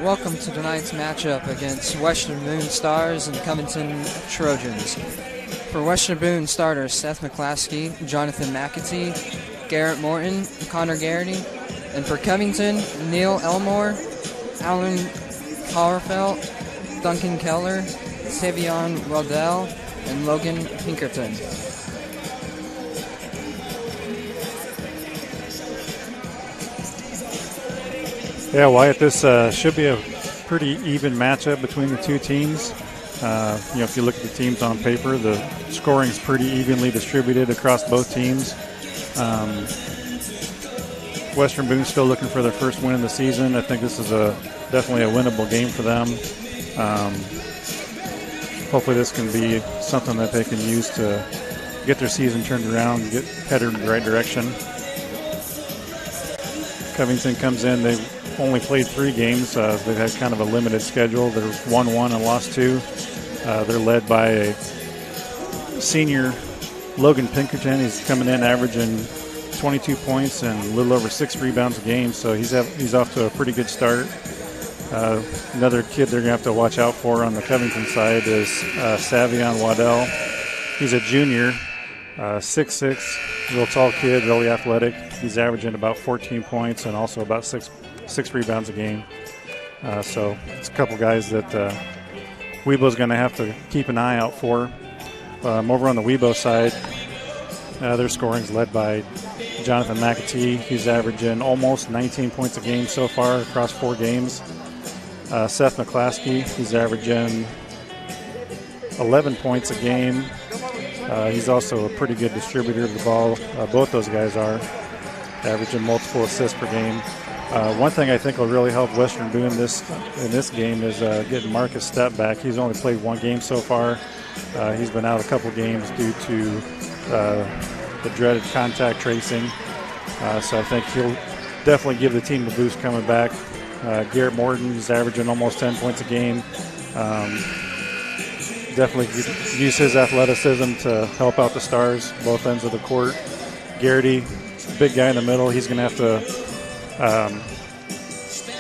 Welcome to tonight's matchup against Western Boone Stars and Covington Trojans. For Western Boone starters, Seth McClaskey, Jonathan McAtee, Garrett Morton, Connor Garrity, and for Covington, Neil Elmore, Alan Powerfelt, Duncan Keller, Savion Weldell, and Logan Pinkerton. Yeah, Wyatt, this should be a pretty even matchup between the two teams. If you look at the teams on paper, the scoring is pretty evenly distributed across both teams. Western Boone still looking for their first win of the season. I think this is definitely a winnable game for them. Hopefully this can be something that they can use to get their season turned around and get headed in the right direction. Covington comes in. They've only played 3 games. They've had kind of a limited schedule. They're 1-1 and lost 2. They're led by a senior, Logan Pinkerton. He's coming in averaging 22 points and a little over 6 rebounds a game, so he's off to a pretty good start. Another kid they're going to have to watch out for on the Covington side is Savion Waddell. He's a junior, 6'6", real tall kid, really athletic. He's averaging about 14 points and also about six rebounds a game. So it's a couple guys that Weibo's going to have to keep an eye out for. Over on the Weibo side, their scoring's led by Jonathan McAtee. He's averaging almost 19 points a game so far across 4 games. Seth McClaskey, he's averaging 11 points a game. He's also a pretty good distributor of the ball. Both those guys are averaging multiple assists per game. One thing I think will really help Western Boone in this game is getting Marcus Step back. He's only played 1 game so far. He's been out a couple games due to the dreaded contact tracing. So I think he'll definitely give the team a boost coming back. Garrett Morton is averaging almost 10 points a game. Definitely use his athleticism to help out the Stars, both ends of the court. Garrity, big guy in the middle. He's going to have to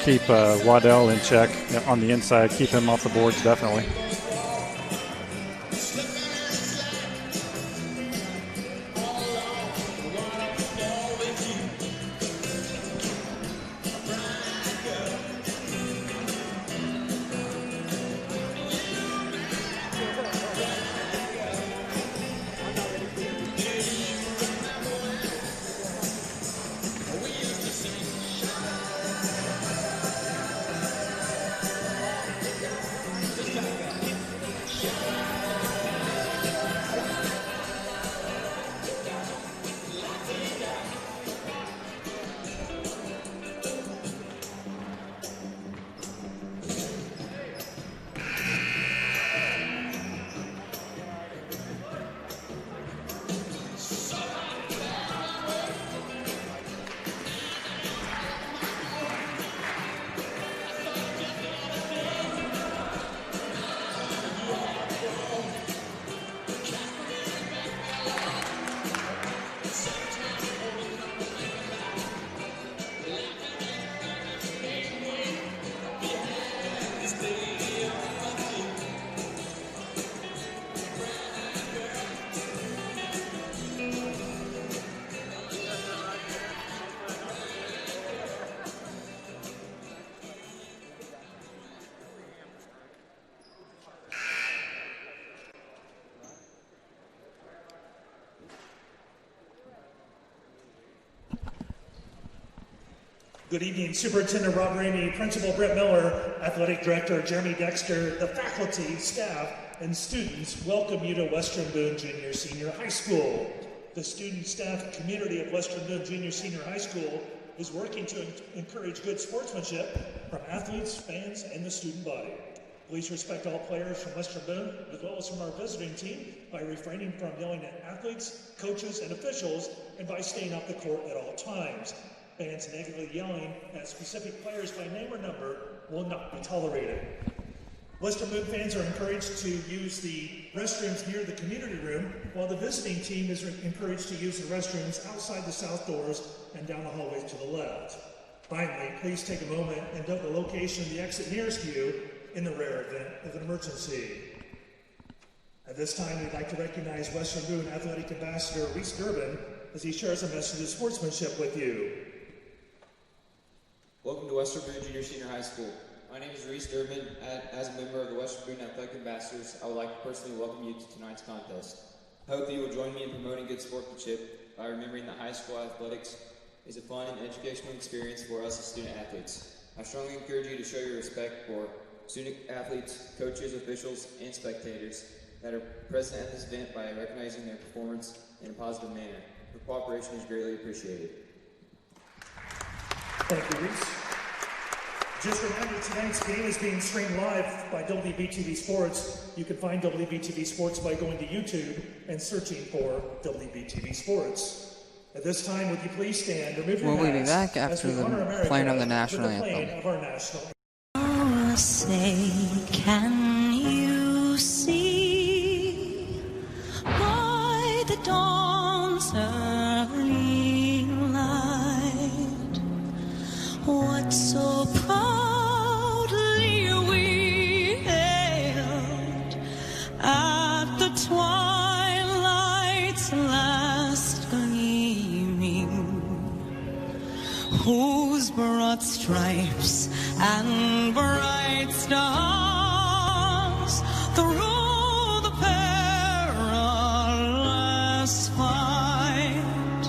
keep Waddell in check on the inside, keep him off the boards, definitely. Good evening, Superintendent Rob Ramey, Principal Brett Miller, Athletic Director Jeremy Dexter, the faculty, staff, and students welcome you to Western Boone Junior Senior High School. The student, staff, community of Western Boone Junior Senior High School is working to encourage good sportsmanship from athletes, fans, and the student body. Please respect all players from Western Boone, as well as from our visiting team, by refraining from yelling at athletes, coaches, and officials, and by staying off the court at all times. Fans negatively yelling at specific players by name or number will not be tolerated. Western Boone fans are encouraged to use the restrooms near the community room, while the visiting team is encouraged to use the restrooms outside the south doors and down the hallways to the left. Finally, please take a moment and note the location of the exit nearest you in the rare event of an emergency. At this time, we'd like to recognize Western Boone Athletic Ambassador Reese Durbin as he shares a message of sportsmanship with you. Welcome to Western Boone Junior Senior High School. My name is Reese Durbin. As a member of the Western Boone Athletic Ambassadors, I would like to personally welcome you to tonight's contest. I hope that you will join me in promoting good sportsmanship by remembering that high school athletics is a fun and educational experience for us as student athletes. I strongly encourage you to show your respect for student athletes, coaches, officials, and spectators that are present at this event by recognizing their performance in a positive manner. Your cooperation is greatly appreciated. Thank you, Reese. Just a reminder, tonight's game is being streamed live by WBTV Sports. You can find WBTV Sports by going to YouTube and searching for WBTV Sports. At this time, would you please stand or move your We'll be hats back after as we honor the America playing of the with national the playing anthem. of our national anthem. Oh, say, can you see by the dawn's early light what so proudly we hailed at the twilight's last gleaming, whose broad stripes and bright stars through the perilous fight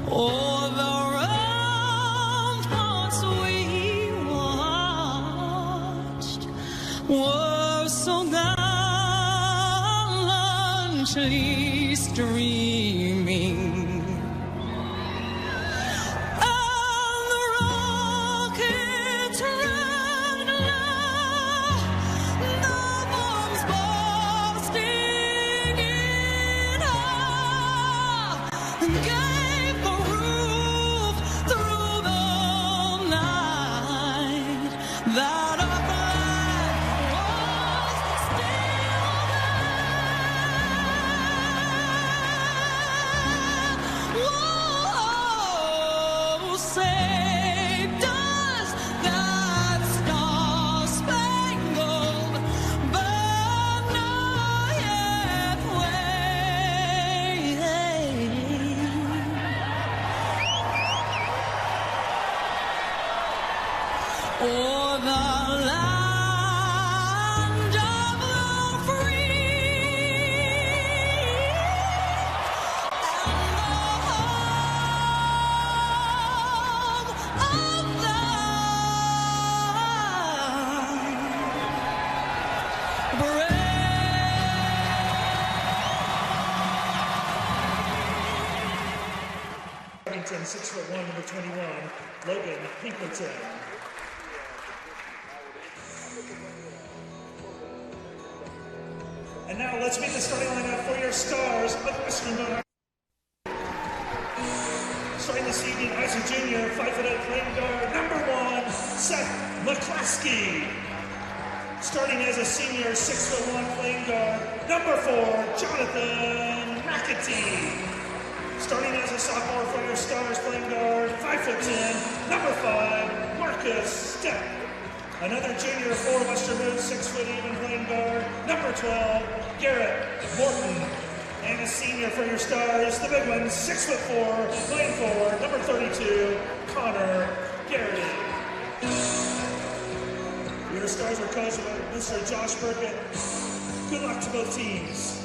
o'er the ramparts we watched were so gallantly streaming. Covington, 6'1", number 21, Logan Pinkerton. And now let's meet the starting lineup for your stars of Western Boone. Starting this evening as a junior, 5'8" playing guard, number 1, Seth McCluskey. Starting as a senior, 6'1" playing guard, number 4, Jonathan McAtee. Starting as a sophomore for your stars playing guard, 5'10", number 5, Marcus Stepp. Another junior for Western Boone, 6' even playing guard, number 12, Garrett Morton. And a senior for your stars, the big one, 6'4", playing forward, number 32, Connor Garrity. Your stars are coached by Mr. Josh Burkett. Good luck to both teams.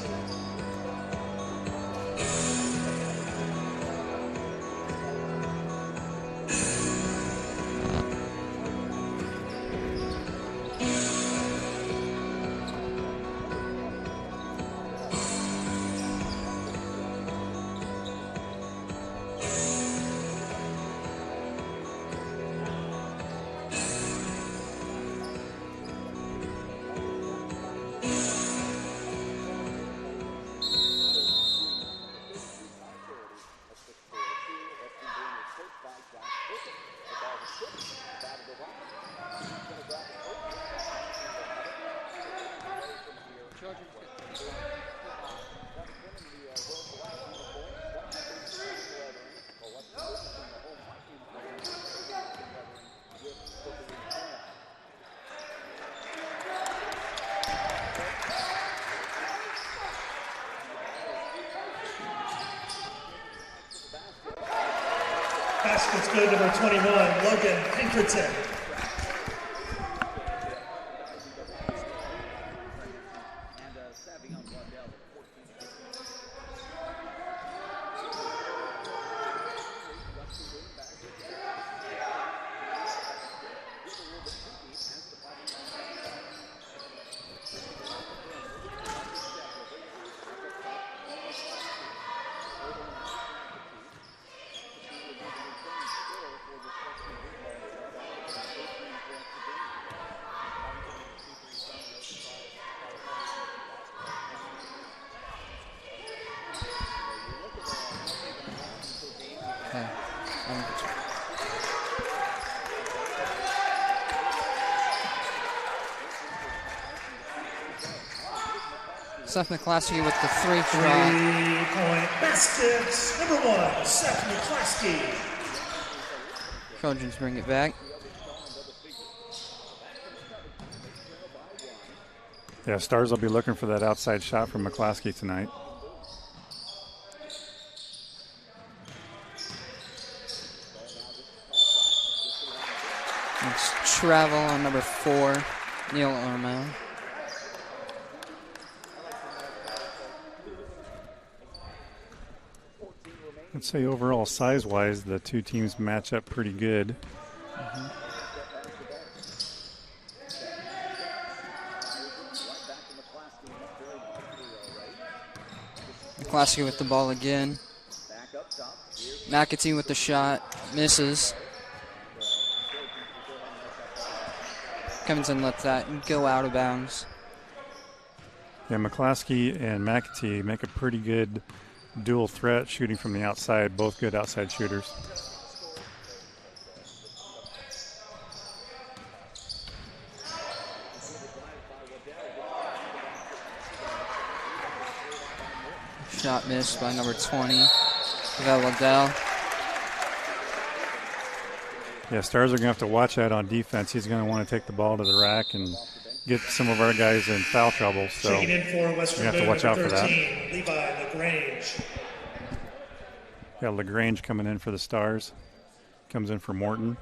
Basket's good, number 21, Logan Pinkerton. Seth McClaskey with the 3 shot. 3-point basket, number 1, Seth McClaskey. Trojans bring it back. Yeah, Stars will be looking for that outside shot from McClaskey tonight. It's travel on number 4, Neil Ormo. I'd say overall, size-wise, the two teams match up pretty good. McClaskey with the ball again. McAtee with the shot, misses. Covington lets that go out of bounds. Yeah, McClaskey and McAtee make a pretty good dual threat shooting from the outside, both good outside shooters. Shot missed by number 20, Waddell. Yeah, Stars are going to have to watch that on defense. He's going to want to take the ball to the rack and get some of our guys in foul trouble. So checking in for Western we have to watch out for that. Levi LaGrange. Got LaGrange coming in for the Stars. Comes in for Morton.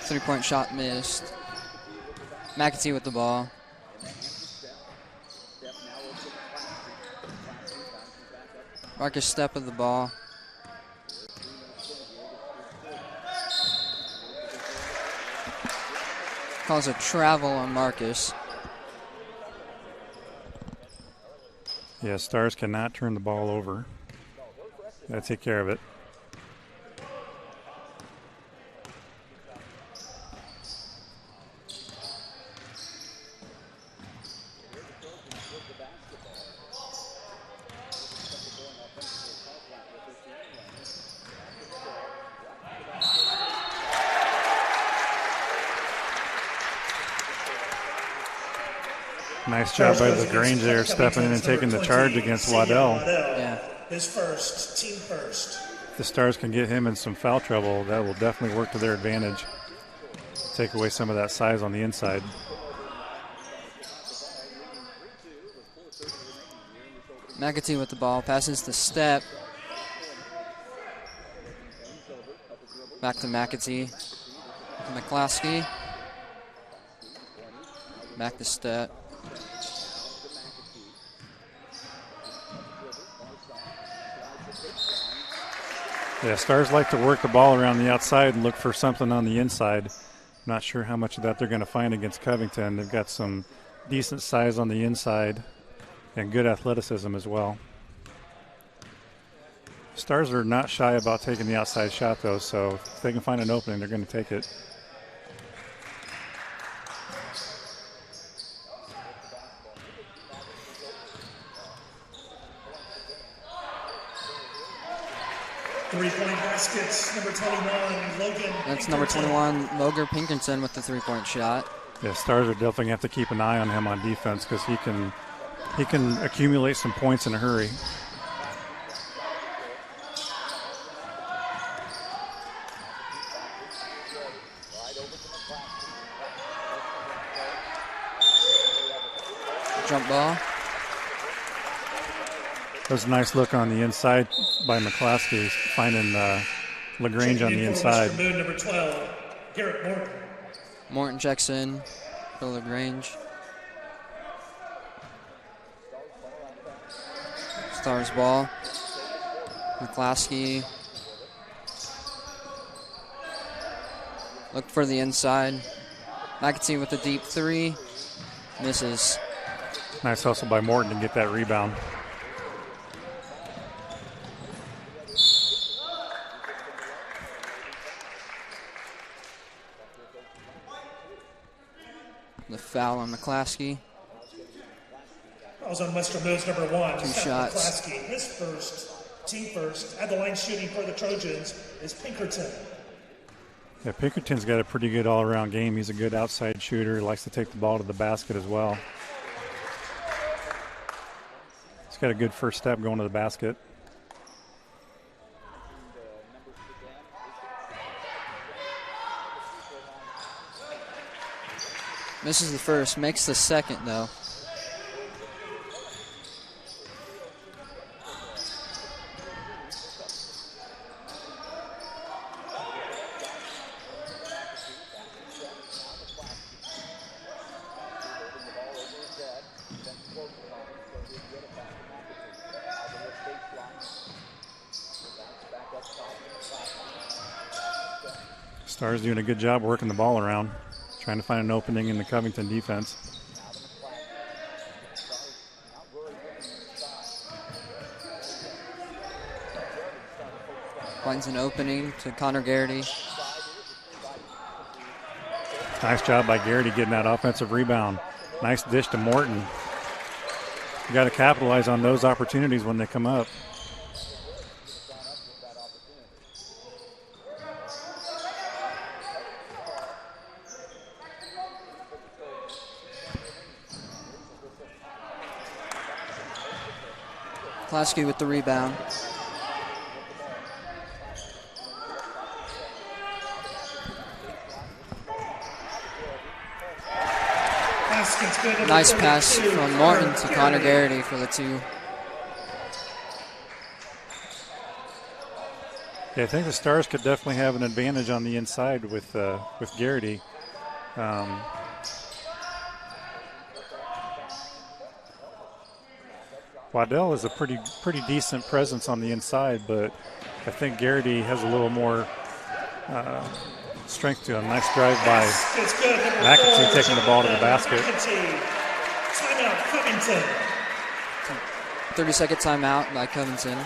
Three-point shot missed. McAtee with the ball. Marcus Stepp with the ball. Calls a travel on Marcus. Yeah, Stars cannot turn the ball over. Got to take care of it. Nice job by LaGrange there, stepping in and taking the charge against Waddell. Yeah. His first, team first. If the Stars can get him in some foul trouble, that will definitely work to their advantage. Take away some of that size on the inside. McAtee with the ball, passes to Stepp. Back to McAtee. McClaskey. Back to Stepp. Yeah, Stars like to work the ball around the outside and look for something on the inside. Not sure how much of that they're going to find against Covington. They've got some decent size on the inside and good athleticism as well. Stars are not shy about taking the outside shot, though, so if they can find an opening, they're going to take it. Three-point baskets, number 21, Logan. That's number 21, Logan Pinkerton with the three-point shot. Yeah, Stars are definitely going to have to keep an eye on him on defense because he can accumulate some points in a hurry. Jump ball. That was a nice look on the inside by McClaskey, finding LaGrange on the inside. Boone, number 12, Garrett Morton. Morton checks in for LaGrange. Stars ball. McClaskey. Look for the inside. McAtee with the deep three. Misses. Nice hustle by Morton to get that rebound. The foul on McClaskey. Fouls on Western Boone's number 1. Two shots. McClaskey, his first, team first. At the line shooting for the Trojans is Pinkerton. Yeah, Pinkerton's got a pretty good all-around game. He's a good outside shooter. He likes to take the ball to the basket as well. He's got a good first step going to the basket. Misses the first, makes the second though. Stars doing a good job working the ball around, trying to find an opening in the Covington defense. Finds an opening to Connor Garrity. Nice job by Garrity getting that offensive rebound. Nice dish to Morton. You got to capitalize on those opportunities when they come up. McClaskey with the rebound. Nice pass from Morton to Connor Garrity for the two. Yeah, I think the Stars could definitely have an advantage on the inside with Garrity. Waddell is a pretty decent presence on the inside, but I think Garrity has a little more strength to him. Nice drive by McAtee taking the ball to the basket. Timeout, Covington. 30-second timeout by Covington.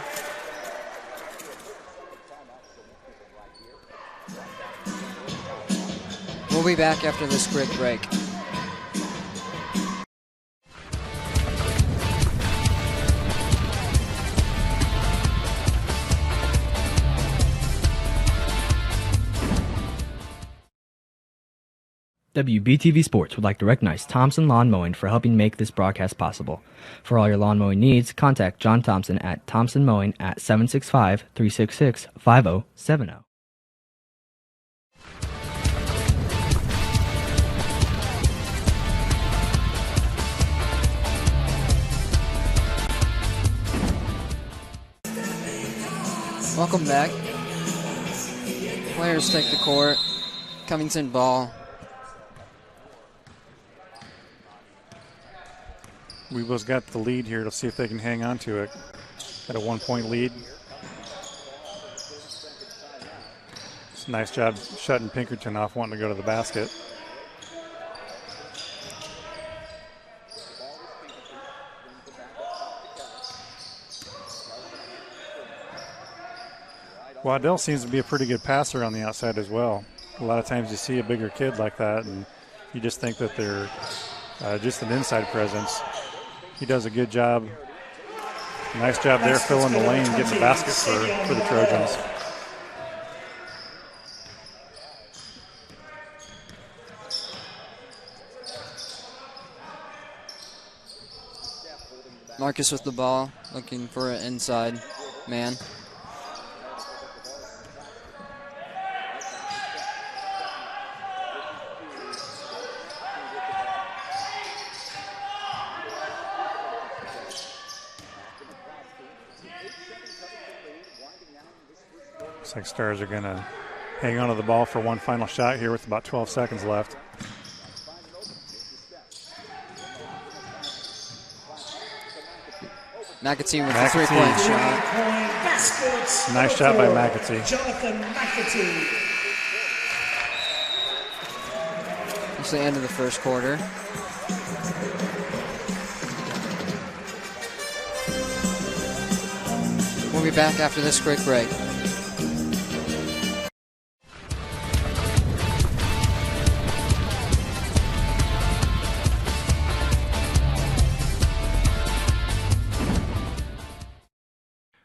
We'll be back after this quick break. WBTV Sports would like to recognize Thompson Lawn Mowing for helping make this broadcast possible. For all your lawn mowing needs, contact John Thompson at Thompson Mowing at 765-366-5070. Welcome back. Players take the court. Covington ball. Weeble's got the lead here. Let's see if they can hang on to it. Got a 1-point lead. Nice job shutting Pinkerton off, wanting to go to the basket. Waddell seems to be a pretty good passer on the outside as well. A lot of times you see a bigger kid like that, and you just think that they're just an inside presence. He does a good job. Nice job there filling the lane, getting the basket for the Trojans. Marcus with the ball, looking for an inside man. Looks like Stars are going to hang on to the ball for one final shot here with about 12 seconds left. McAtee with the three-point shot. Nice shot by McAtee. Jonathan McAtee. It's the end of the first quarter. We'll be back after this quick break.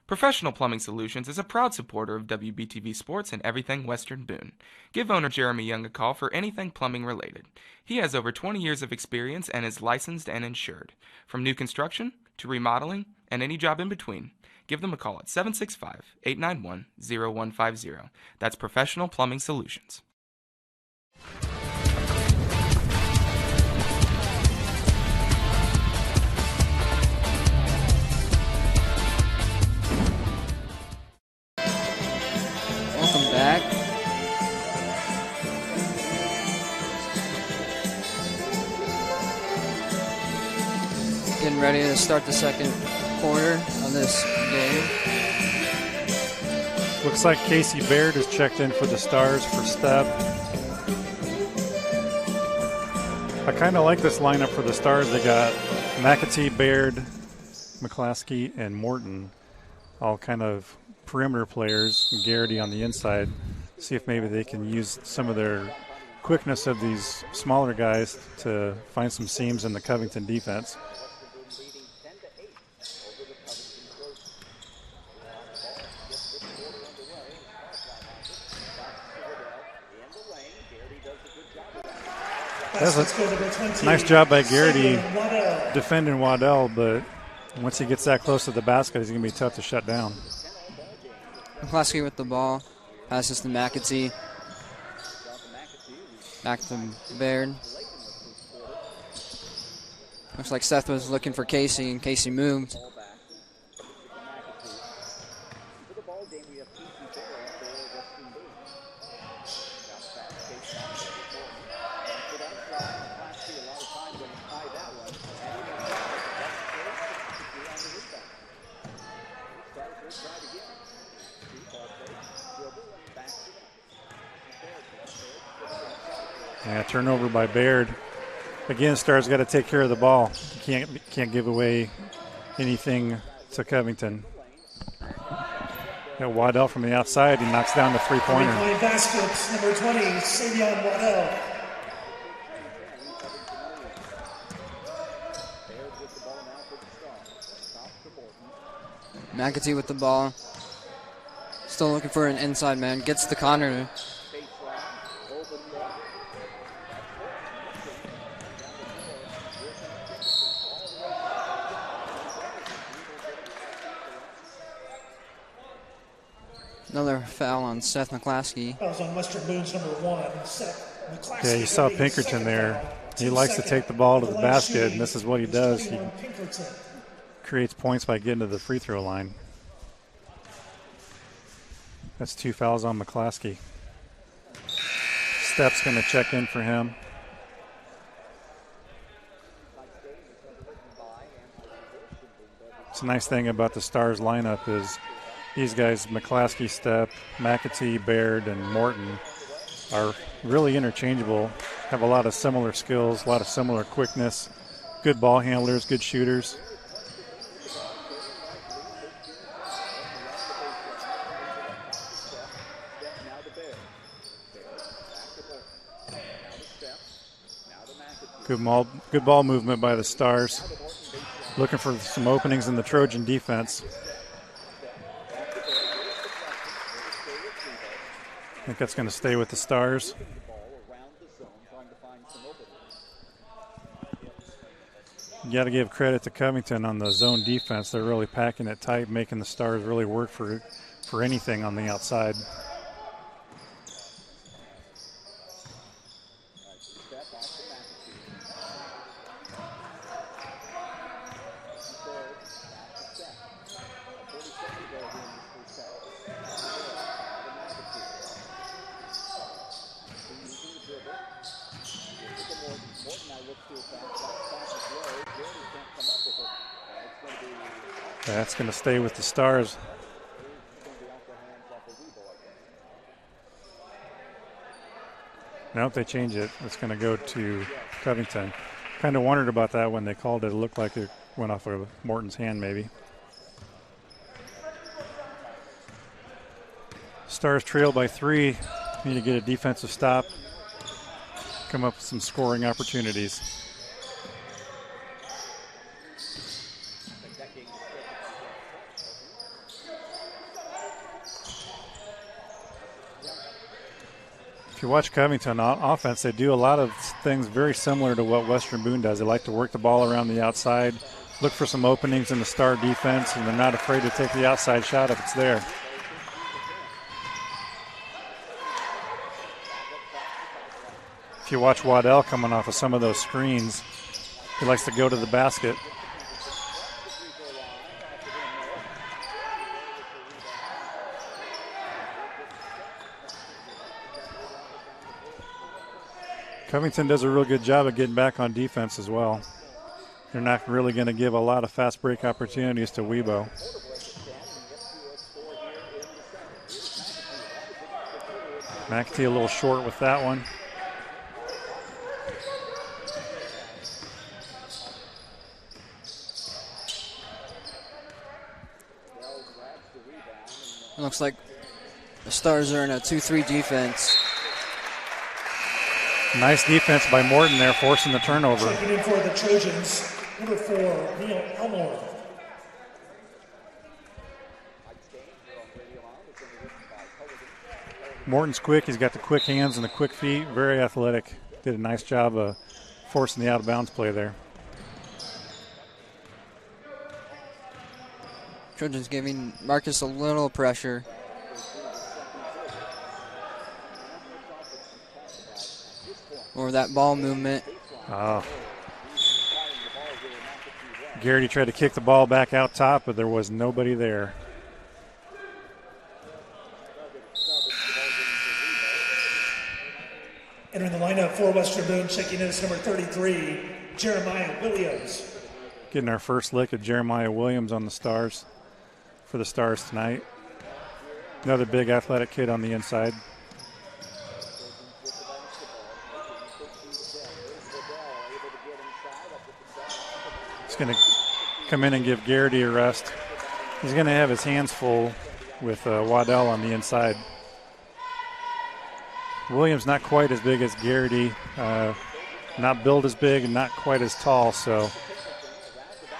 Professional Plumbing Solutions is a proud supporter of WBTV Sports and everything Western Boone. Give owner Jeremy Young a call for anything plumbing related. He has over 20 years of experience and is licensed and insured. From new construction to remodeling and any job in between, give them a call at 765-891-0150. That's Professional Plumbing Solutions. Welcome back. Getting ready to start the second quarter of this game. Looks like Casey Baird is checked in for the Stars for step. I kind of like this lineup for the Stars. They got McAtee, Baird, McClaskey, and Morton, all kind of perimeter players, and Garrity on the inside. See if maybe they can use some of their quickness of these smaller guys to find some seams in the Covington defense. That's a nice job by Garrity defending Waddell, but once he gets that close to the basket, he's going to be tough to shut down. McClaskey with the ball. Passes to McAtee. Back to Baird. Looks like Seth was looking for Casey, and Casey moved. Yeah, turnover by Baird. Again, Stars got to take care of the ball. You can't give away anything to Covington. Got Waddell from the outside. He knocks down the three-pointer. Three-point baskets, number 20, Savion Waddell. McAtee with the ball. Still looking for an inside man. Gets to Connor. Another foul on Seth McClaskey. That was on Western Boone's number 1, Seth McClaskey. Yeah, you saw Pinkerton there. He likes to take the ball to the basket, and this is what he does. He creates points by getting to the free throw line. That's 2 fouls on McClaskey. Steph's going to check in for him. It's a nice thing about the Stars lineup is these guys, McClaskey, Stepp, McAtee, Baird, and Morton, are really interchangeable, have a lot of similar skills, a lot of similar quickness, good ball handlers, good shooters. Good ball movement by the Stars. Looking for some openings in the Trojan defense. I think that's going to stay with the Stars. You got to give credit to Covington on the zone defense. They're really packing it tight, making the Stars really work for anything on the outside. That's going to stay with the Stars. Nope, they change it. It's going to go to Covington. Kind of wondered about that when they called it. It looked like it went off of Morton's hand maybe. Stars trail by 3. Need to get a defensive stop. Come up with some scoring opportunities. If you watch Covington on offense, they do a lot of things very similar to what Western Boone does. They like to work the ball around the outside, look for some openings in the Star defense, and they're not afraid to take the outside shot if it's there. If you watch Waddell coming off of some of those screens, he likes to go to the basket. Covington does a real good job of getting back on defense as well. They're not really going to give a lot of fast break opportunities to Weibo. McAtee a little short with that one. It looks like the Stars are in a 2-3 defense. Nice defense by Morton there, forcing the turnover. Checking in for the Trojans, number 4, Neil Elmore. Morton's quick. He's got the quick hands and the quick feet. Very athletic. Did a nice job of forcing the out-of-bounds play there. Trojans giving Marcus a little pressure. Or that ball movement. Oh. Garrity tried to kick the ball back out top, but there was nobody there. Entering the lineup for Western Boone, checking in is number 33, Jeremiah Williams. Getting our first lick of Jeremiah Williams on the Stars for the Stars tonight. Another big athletic kid on the inside. He's going to come in and give Garrity a rest. He's going to have his hands full with Waddell on the inside. Williams not quite as big as Garrity, not built as big and not quite as tall, so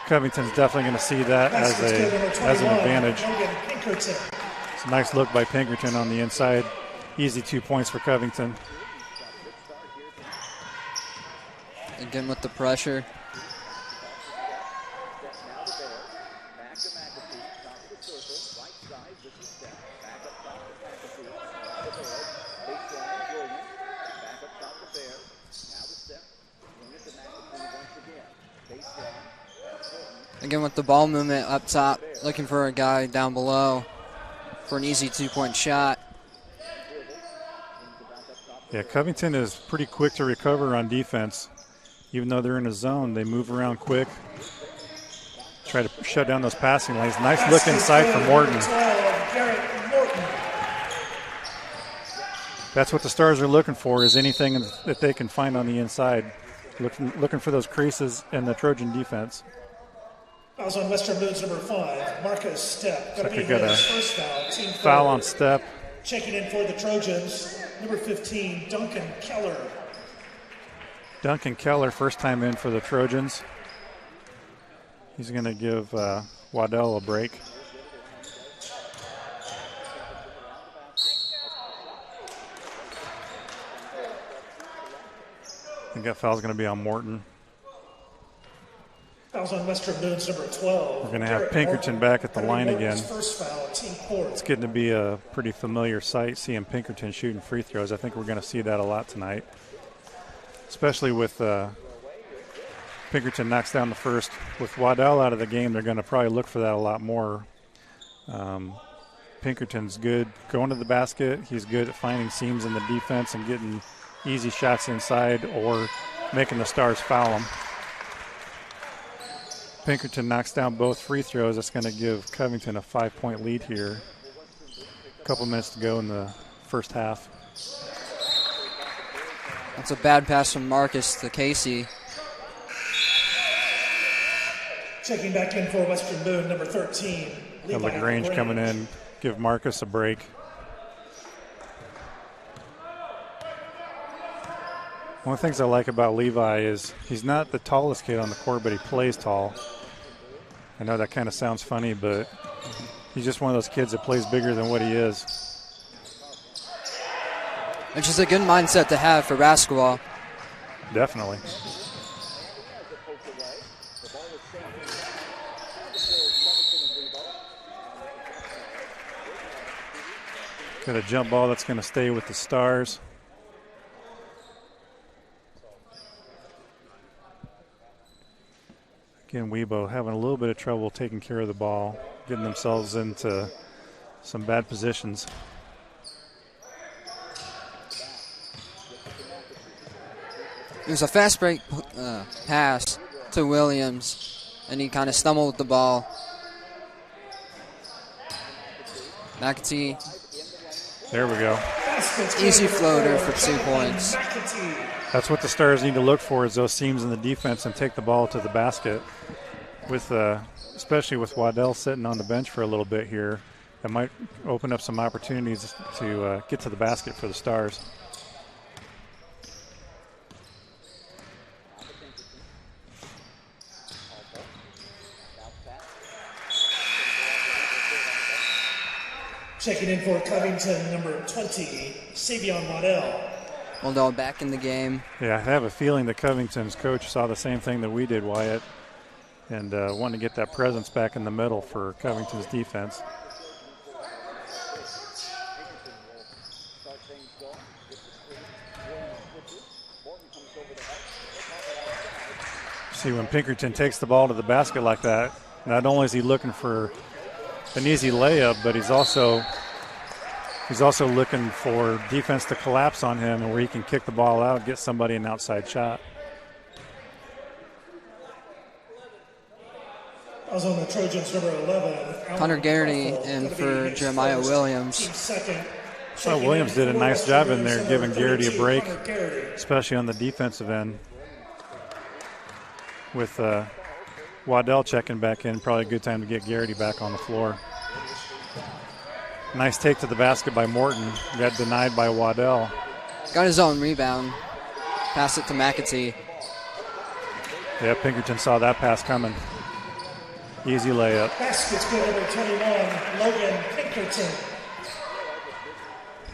Covington's definitely going to see that as an advantage. It's a nice look by Pinkerton on the inside. Easy 2 points for Covington. Again with the pressure. Again with the ball movement up top, looking for a guy down below for an easy 2-point shot. Yeah, Covington is pretty quick to recover on defense. Even though they're in a zone, they move around quick. Try to shut down those passing lanes. Nice look inside for Morton. That's what the Stars are looking for, is anything that they can find on the inside. Looking for those creases in the Trojan defense. Fouls on Western Boone's number 5, Marcus Stepp. Got a first foul. Team foul on Stepp. Checking in for the Trojans, number 15, Duncan Keller. Duncan Keller, first time in for the Trojans. He's going to give Waddell a break. I think that foul's going to be on Morton. Fouls on Western Boone's number 12. We're going to have Pinkerton back at the line again. It's getting to be a pretty familiar sight, seeing Pinkerton shooting free throws. I think we're going to see that a lot tonight, especially with Pinkerton knocks down the first. With Waddell out of the game, they're going to probably look for that a lot more. Pinkerton's good going to the basket. He's good at finding seams in the defense and getting easy shots inside or making the Stars foul him. Pinkerton knocks down both free throws. That's going to give Covington a 5-point lead here. A couple minutes to go in the first half. That's a bad pass from Marcus to Casey. Checking back in for Western Boone, number 13. LaGrange coming in, give Marcus a break. One of the things I like about Levi is he's not the tallest kid on the court, but he plays tall. I know that kind of sounds funny, but he's just one of those kids that plays bigger than what he is. Which is a good mindset to have for basketball. Definitely. Got a jump ball that's going to stay with the Stars. Again, Weibo having a little bit of trouble taking care of the ball, getting themselves into some bad positions. It was a fast break pass to Williams, and he kind of stumbled with the ball. McAtee. There we go. Easy floater for 2 points. That's what the Stars need to look for, is those seams in the defense and take the ball to the basket. With especially with Waddell sitting on the bench for a little bit here, that might open up some opportunities to get to the basket for the Stars. Checking in for Covington, number 20, Savion Waddell. Waddell back in the game. Yeah, I have a feeling that Covington's coach saw the same thing that we did, Wyatt, and wanted to get that presence back in the middle for Covington's defense. See, when Pinkerton takes the ball to the basket like that, not only is he looking for an easy layup, but he's also looking for defense to collapse on him and where he can kick the ball out and get somebody an outside shot. I was on the Trojans, number 11. Connor Garrity in for Jeremiah Williams. Well, Williams did a nice job in there giving Garrity a break, especially on the defensive end. With Waddell checking back in, probably a good time to get Garrity back on the floor. Nice take to the basket by Morton. Got denied by Waddell. Got his own rebound. Pass it to McAtee. Yeah, Pinkerton saw that pass coming. Easy layup. Basket's good, number 21, Logan Pinkerton.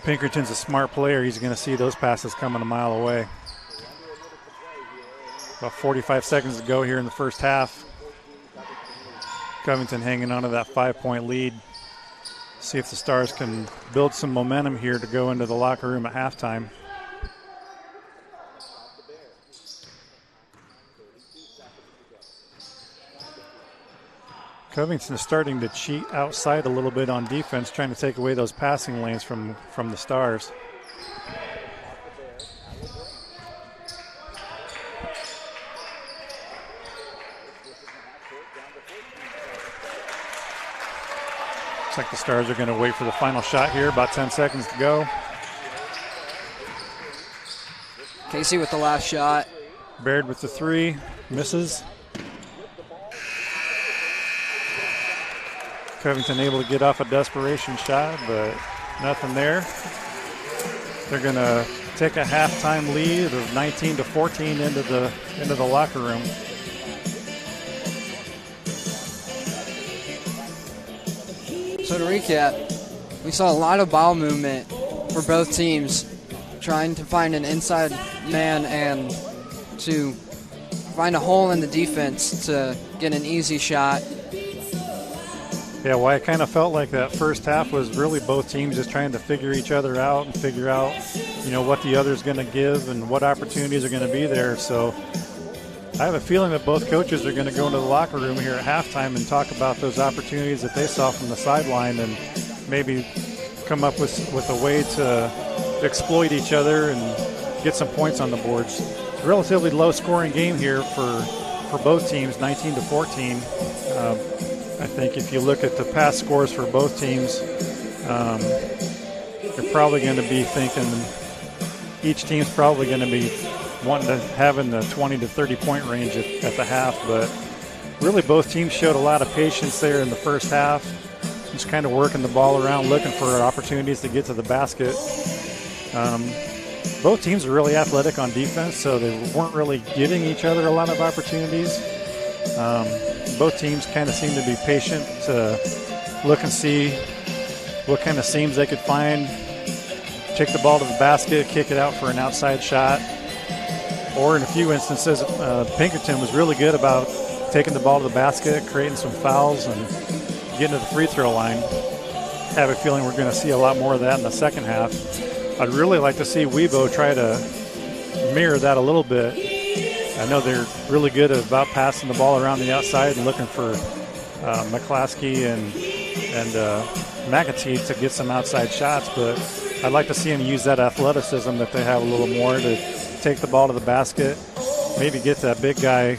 Pinkerton's a smart player. He's going to see those passes coming a mile away. About 45 seconds to go here in the first half. Covington hanging on to that 5-point lead. See if the Stars can build some momentum here to go into the locker room at halftime. Covington is starting to cheat outside a little bit on defense, trying to take away those passing lanes from the Stars. Looks like the Stars are going to wait for the final shot here. About 10 seconds to go. Casey with the last shot. Baird with the three. Misses. Covington able to get off a desperation shot, but nothing there. They're going to take a halftime lead of 19-14 into the locker room. So to recap, we saw a lot of ball movement for both teams, trying to find an inside man and to find a hole in the defense to get an easy shot. Yeah, well, I kind of felt like that first half was really both teams just trying to figure each other out and figure out, what the other's going to give and what opportunities are going to be there. So I have a feeling that both coaches are going to go into the locker room here at halftime and talk about those opportunities that they saw from the sideline and maybe come up with a way to exploit each other and get some points on the boards. It's a relatively low-scoring game here for both teams, 19-14. I think if you look at the past scores for both teams, you're probably going to be thinking each team's probably going to be wanting to have in the 20 to 30 point range at the half. But really both teams showed a lot of patience there in the first half, just kind of working the ball around, looking for opportunities to get to the basket. Both teams are really athletic on defense, so they weren't really giving each other a lot of opportunities. Both teams kind of seem to be patient to look and see what kind of seams they could find, take the ball to the basket, kick it out for an outside shot. Or in a few instances, Pinkerton was really good about taking the ball to the basket, creating some fouls, and getting to the free throw line. I have a feeling we're going to see a lot more of that in the second half. I'd really like to see Webo try to mirror that a little bit. I know they're really good about passing the ball around the outside and looking for McClaskey and McAtee to get some outside shots, but I'd like to see them use that athleticism that they have a little more to take the ball to the basket, maybe get that big guy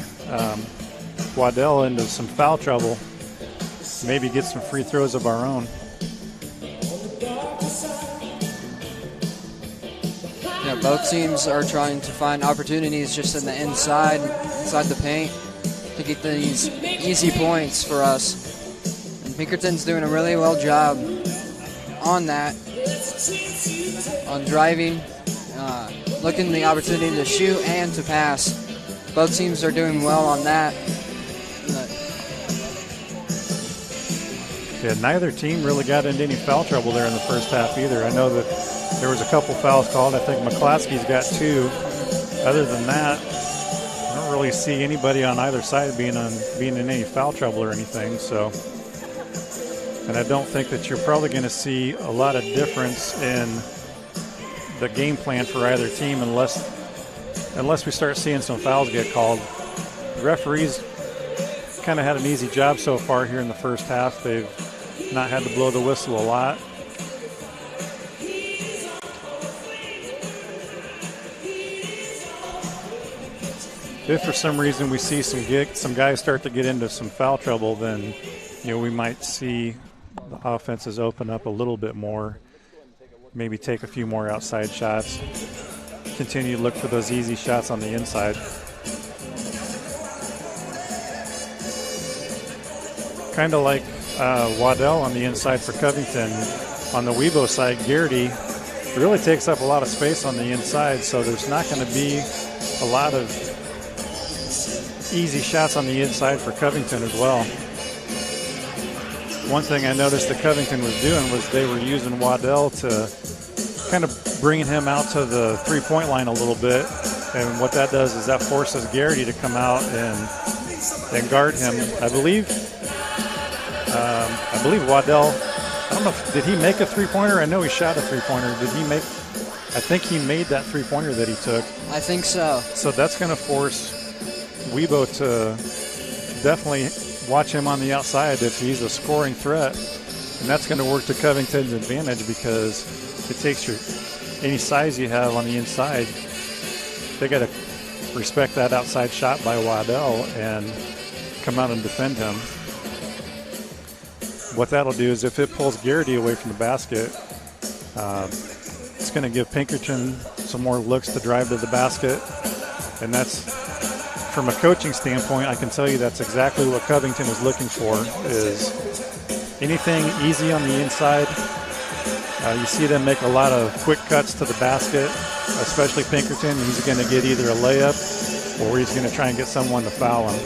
Waddell into some foul trouble, maybe get some free throws of our own. Yeah, both teams are trying to find opportunities just in the inside the paint to get these easy points for us. And Pinkerton's doing a really well job on that, on driving, looking the opportunity to shoot and to pass. Both teams are doing well on that. Yeah, neither team really got into any foul trouble there in the first half either. I know that there was a couple fouls called. I think McClaskey's got 2. Other than that, I don't really see anybody on either side being in any foul trouble or anything. So, and I don't think that you're probably going to see a lot of difference in the game plan for either team unless we start seeing some fouls get called. The referees kind of had an easy job so far here in the first half. They've not had to blow the whistle a lot. If for some reason we see some guys start to get into some foul trouble, then we might see the offenses open up a little bit more, maybe take a few more outside shots, continue to look for those easy shots on the inside. Kind of like Waddell on the inside for Covington. On the Webo side, Garrity really takes up a lot of space on the inside, so there's not going to be a lot of easy shots on the inside for Covington as well. One thing I noticed that Covington was doing was they were using Waddell to kind of bringing him out to the three-point line a little bit, and what that does is that forces Garrity to come out and guard him. I believe Waddell, I don't know, did he make a three-pointer? I know he shot a three-pointer. I think he made that three-pointer that he took. I think so. So that's going to force Webo to definitely watch him on the outside if he's a scoring threat. And that's going to work to Covington's advantage because it takes any size you have on the inside. They got to respect that outside shot by Waddell and come out and defend him. What that'll do is if it pulls Garrity away from the basket, it's going to give Pinkerton some more looks to drive to the basket. And that's, from a coaching standpoint, I can tell you that's exactly what Covington is looking for, is anything easy on the inside. You see them make a lot of quick cuts to the basket, especially Pinkerton. He's going to get either a layup or he's going to try and get someone to foul him.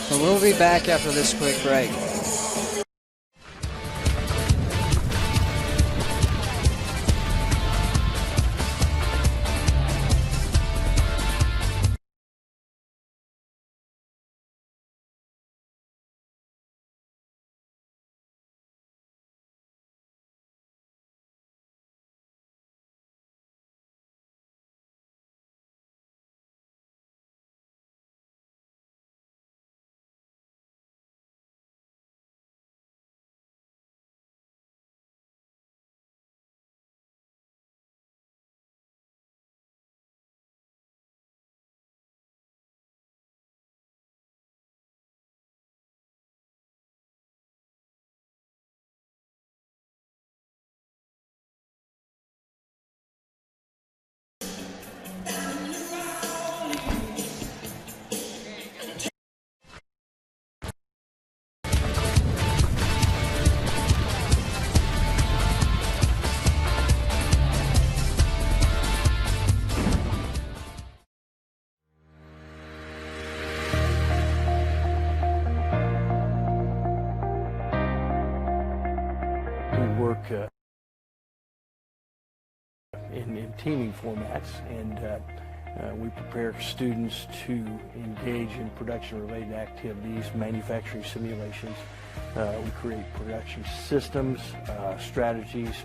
So we'll be back after this quick break. teaming formats, and we prepare students to engage in production-related activities, manufacturing simulations. We create production systems, strategies,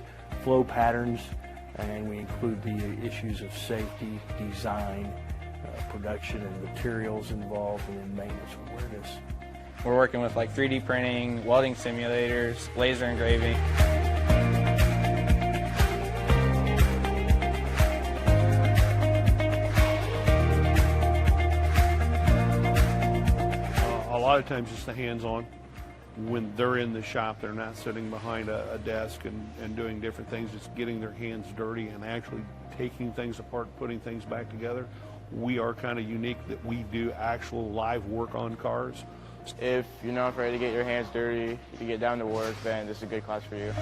flow patterns, and we include the issues of safety, design, production and materials involved, and then maintenance awareness. We're working with like 3D printing, welding simulators, laser engraving. A lot of times it's the hands-on. When they're in the shop, they're not sitting behind a desk and doing different things. It's getting their hands dirty and actually taking things apart, putting things back together. We are kind of unique that we do actual live work on cars. If you're not afraid to get your hands dirty, to get down to work, then this is a good class for you.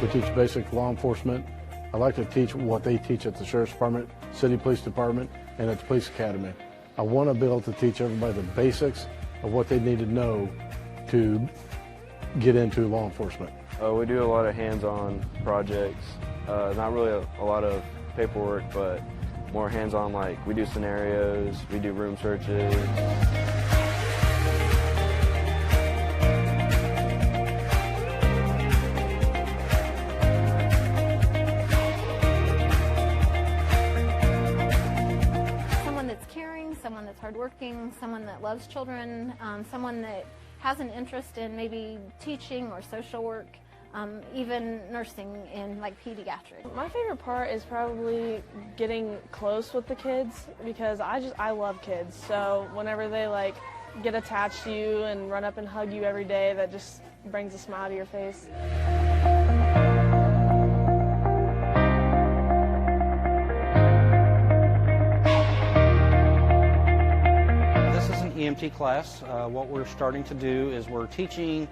We teach basic law enforcement. I like to teach what they teach at the Sheriff's Department, City Police Department, and at the Police Academy. I want to be able to teach everybody the basics of what they need to know to get into law enforcement. We do a lot of hands-on projects, not really a lot of paperwork, but more hands-on, like we do scenarios, we do room searches. Someone that's caring, someone that's hardworking, someone that loves children, someone that has an interest in maybe teaching or social work, even nursing in like pediatrics. My favorite part is probably getting close with the kids, because I love kids. So whenever they like get attached to you and run up and hug you every day, that just brings a smile to your face. EMT class. What we're starting to do is we're teaching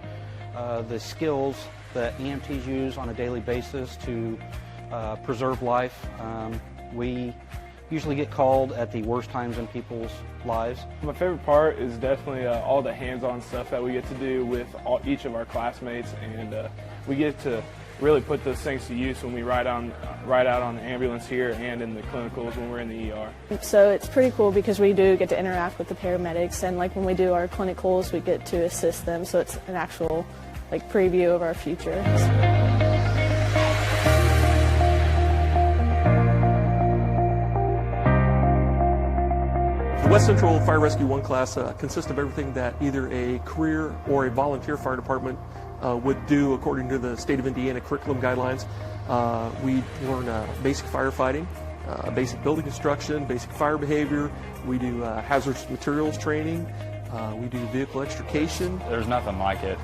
the skills that EMTs use on a daily basis to preserve life. We usually get called at the worst times in people's lives. My favorite part is definitely all the hands-on stuff that we get to do with each of our classmates, and we get to really put those things to use when we ride out on the ambulance here and in the clinicals when we're in the ER. So it's pretty cool because we do get to interact with the paramedics, and like when we do our clinicals, we get to assist them. So it's an actual like preview of our future. The West Central Fire Rescue 1 class consists of everything that either a career or a volunteer fire department would do according to the state of Indiana curriculum guidelines. We learn basic firefighting, basic building construction, basic fire behavior. We do hazardous materials training. We do vehicle extrication. There's nothing like it.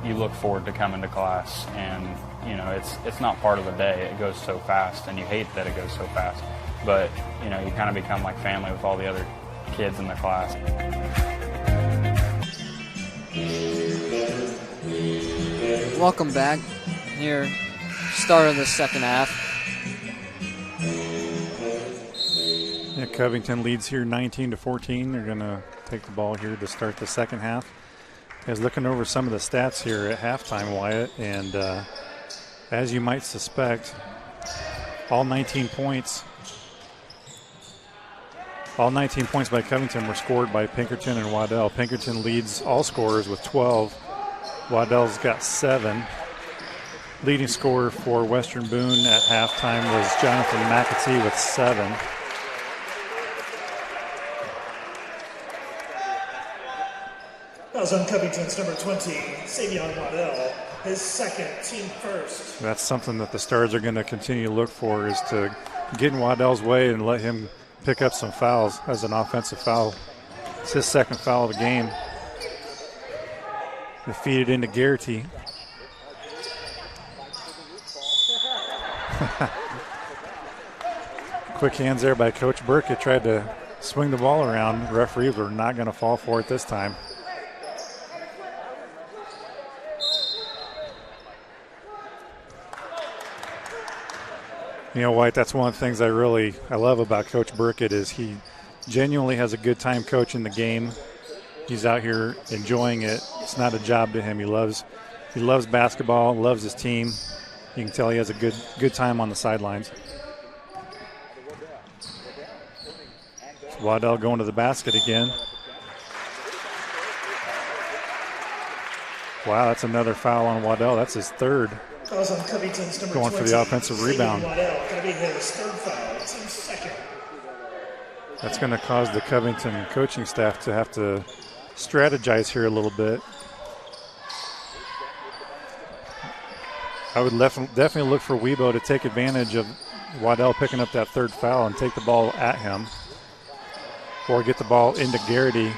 You look forward to coming to class, and you know it's not part of the day. It goes so fast, and you hate that it goes so fast. But you know you kind of become like family with all the other kids in the class. Welcome back. Here, start of the second half. Yeah, Covington leads here 19-14. They're going to take the ball here to start the second half. I was looking over some of the stats here at halftime, Wyatt, and as you might suspect, all 19 points by Covington were scored by Pinkerton and Waddell. Pinkerton leads all scorers with 12. Waddell's got 7. Leading scorer for Western Boone at halftime was Jonathan McAtee with 7. That was on Covington's number 20, Savion Waddell, his second, team first. That's something that the Stars are going to continue to look for, is to get in Waddell's way and let him pick up some fouls as an offensive foul. It's his second foul of the game. They feed it into Garrity. Quick hands there by Coach Burkett. Tried to swing the ball around. Referees were not going to fall for it this time. You know, White, that's one of the things I love about Coach Burkett is he genuinely has a good time coaching the game. He's out here enjoying it, It's not a job to him. He loves basketball, loves his team. You can tell he has a good time on the sidelines. Waddell going to the basket again. Wow, that's another foul on Waddell. That's his third. Fouls on Covington's number Going 20, for the offensive rebound. Waddell. That'll be his third foul. It's his second. That's going to cause the Covington coaching staff to have to strategize here a little bit. I would definitely look for Weibo to take advantage of Waddell picking up that third foul and take the ball at him, or get the ball into Garrity.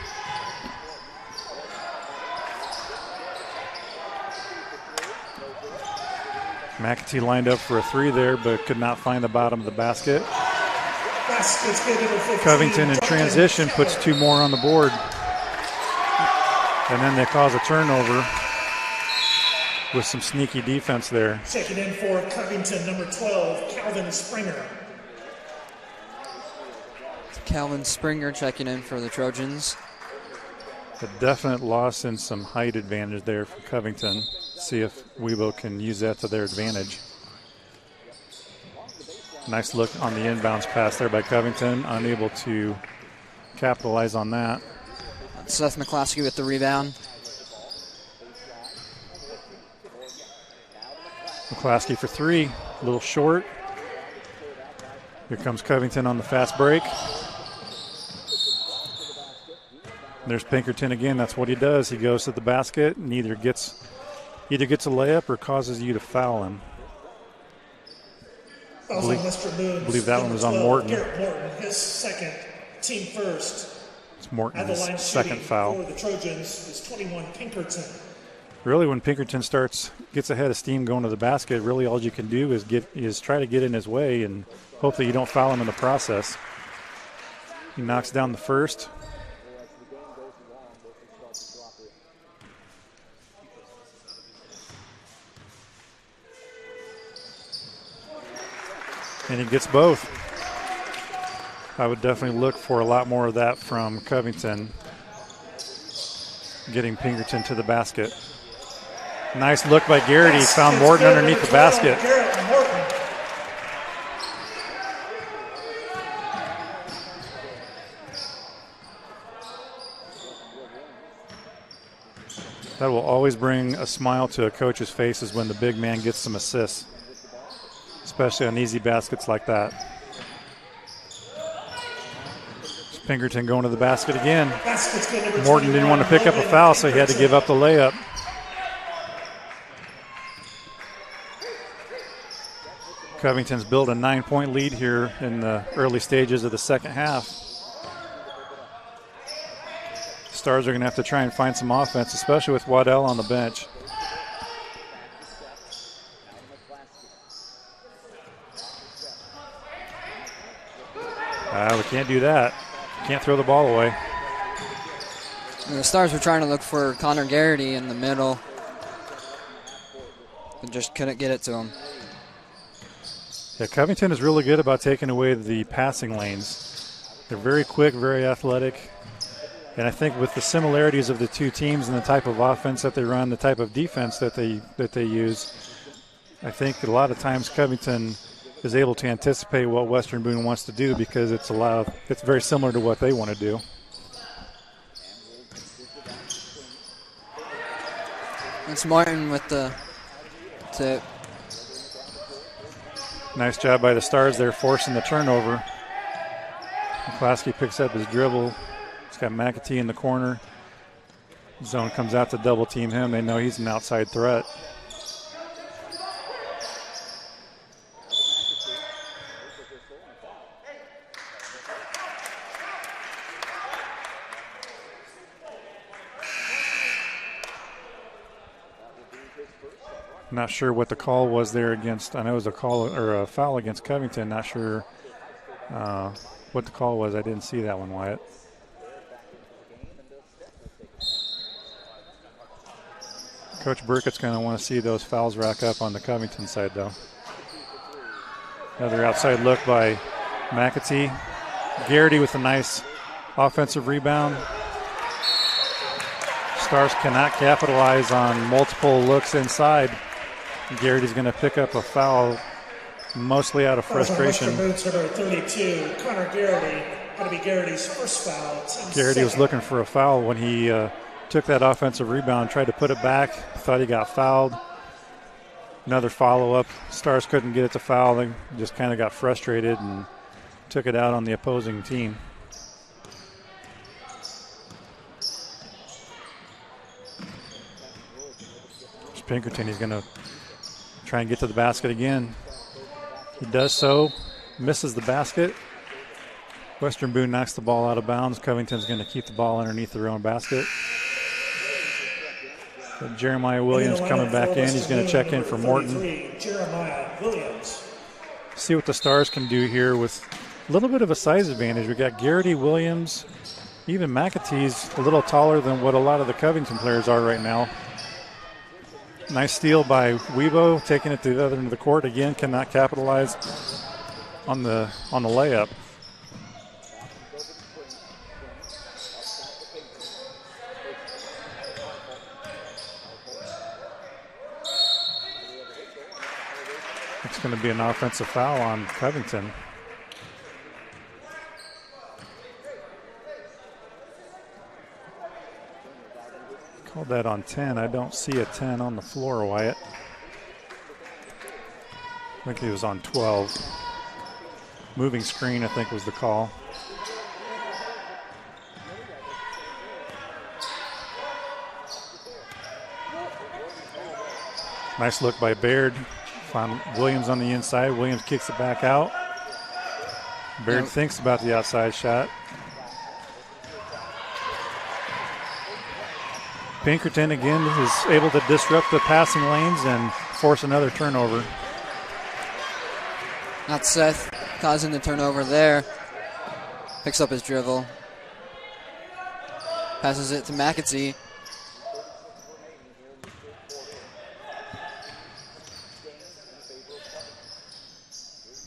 McAtee lined up for a three there, but could not find the bottom of the basket. Covington in transition puts two more on the board. And then they cause a turnover with some sneaky defense there. Checking in for Covington, number 12, Calvin Springer. Calvin Springer checking in for the Trojans. A definite loss in some height advantage there for Covington. See if Weibo can use that to their advantage. Nice look on the inbounds pass there by Covington. Unable to capitalize on that. Seth McClaskey with the rebound. McClaskey for three. A little short. Here comes Covington on the fast break. There's Pinkerton again. That's what he does. He goes to the basket and either gets a layup or causes you to foul him. I believe that one was on Morton. Garrett Morton, his second, team first. It's Morton's second foul. For the Trojans is 21 Pinkerton. Really, when Pinkerton gets ahead of steam going to the basket, really all you can do is try to get in his way and hope that you don't foul him in the process. He knocks down the first. And he gets both. I would definitely look for a lot more of that from Covington, getting Pinkerton to the basket. Nice look by Garrity. Found Morton underneath the basket. That will always bring a smile to a coach's face is when the big man gets some assists, especially on easy baskets like that. Pinkerton going to the basket again. Morton didn't want to pick up a foul, so he had to give up the layup. Covington's built a 9-point lead here in the early stages of the second half. Stars are going to have to try and find some offense, especially with Waddell on the bench. We can't do that. Can't throw the ball away. And the Stars were trying to look for Connor Garrity in the middle, but just couldn't get it to him. Yeah, Covington is really good about taking away the passing lanes. They're very quick, very athletic. And I think with the similarities of the two teams and the type of offense that they run, the type of defense that they use, I think a lot of times Covington is able to anticipate what Western Boone wants to do because it's very similar to what they want to do. It's Martin with the tip. Nice job by the Stars there, forcing the turnover. McClaskey picks up his dribble. He's got McAtee in the corner. Zone comes out to double team him. They know he's an outside threat. Not sure what the call was there against. I know it was a call or a foul against Covington. Not sure what the call was. I didn't see that one, Wyatt. Coach Burkett's going to want to see those fouls rack up on the Covington side, though. Another outside look by McAtee. Garrity with a nice offensive rebound. Stars cannot capitalize on multiple looks inside. Garrity's going to pick up a foul, mostly out of frustration. Boone's number 32, Connor Garrity. Going to be Garrity's first foul. Garrity was looking for a foul when he took that offensive rebound, tried to put it back, thought he got fouled. Another follow-up. Stars couldn't get it to foul. They just kind of got frustrated and took it out on the opposing team. There's Pinkerton. He's going to try and get to the basket again. He does so, misses the basket. Western Boone knocks the ball out of bounds. Covington's going to keep the ball underneath their own basket. But Jeremiah Williams coming back in. He's going to check in for Morton. Jeremiah Williams. See what the Stars can do here with a little bit of a size advantage. We got Garrity, Williams, even McAtee's a little taller than what a lot of the Covington players are right now. Nice steal by Weibo, taking it to the other end of the court. Again, cannot capitalize on the layup. It's going to be an offensive foul on Covington. Called that on 10. I don't see a 10 on the floor, Wyatt. I think he was on 12. Moving screen, I think, was the call. Nice look by Baird. Found Williams on the inside. Williams kicks it back out. Baird thinks about the outside shot. Pinkerton again is able to disrupt the passing lanes and force another turnover. Not Seth causing the turnover there. Picks up his dribble. Passes it to McAtee.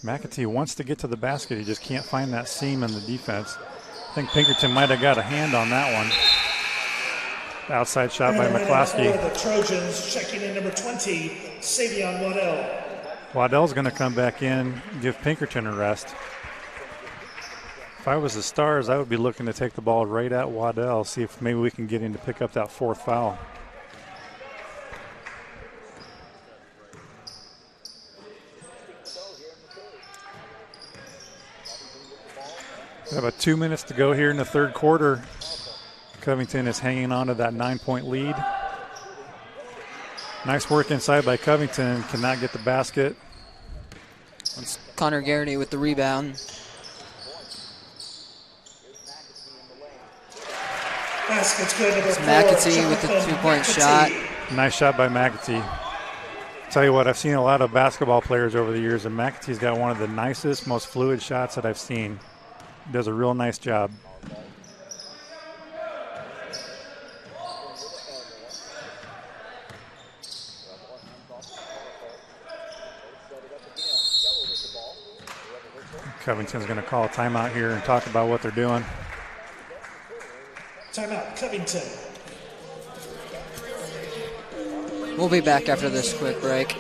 McAtee wants to get to the basket. He just can't find that seam in the defense. I think Pinkerton might have got a hand on that one. Outside shot by McCloskey. The Trojans checking in number 20, Savion Waddell. Waddell's going to come back in, give Pinkerton a rest. If I was the Stars, I would be looking to take the ball right at Waddell, see if maybe we can get him to pick up that fourth foul. We have about 2 minutes to go here in the third quarter. Covington is hanging on to that 9-point lead. Nice work inside by Covington. Cannot get the basket. It's Connor Garrity with the rebound. Basket's good. It's McAtee with the 2-point shot. Nice shot by McAtee. Tell you what, I've seen a lot of basketball players over the years, and McAtee's got one of the nicest, most fluid shots that I've seen. He does a real nice job. Covington's going to call a timeout here and talk about what they're doing. Timeout, Covington. We'll be back after this quick break.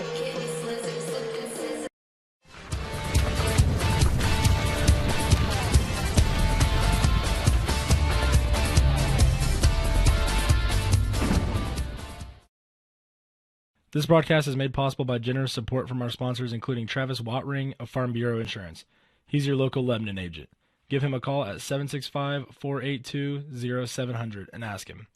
This broadcast is made possible by generous support from our sponsors, including Travis Wattring of Farm Bureau Insurance. He's your local Lebanon agent. Give him a call at 765-482-0700 and ask him.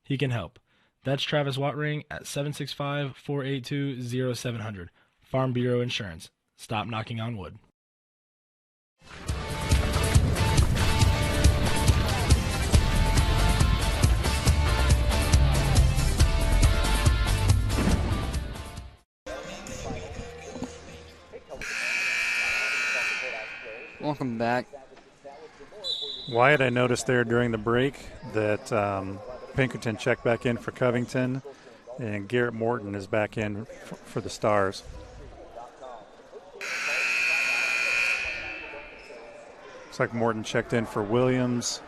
He can help. That's Travis Wattring at 765-482-0700. Farm Bureau Insurance. Stop knocking on wood. Welcome back. Wyatt, I noticed there during the break that Pinkerton checked back in for Covington, and Garrett Morton is back in for the Stars. Looks like Morton checked in for Williams.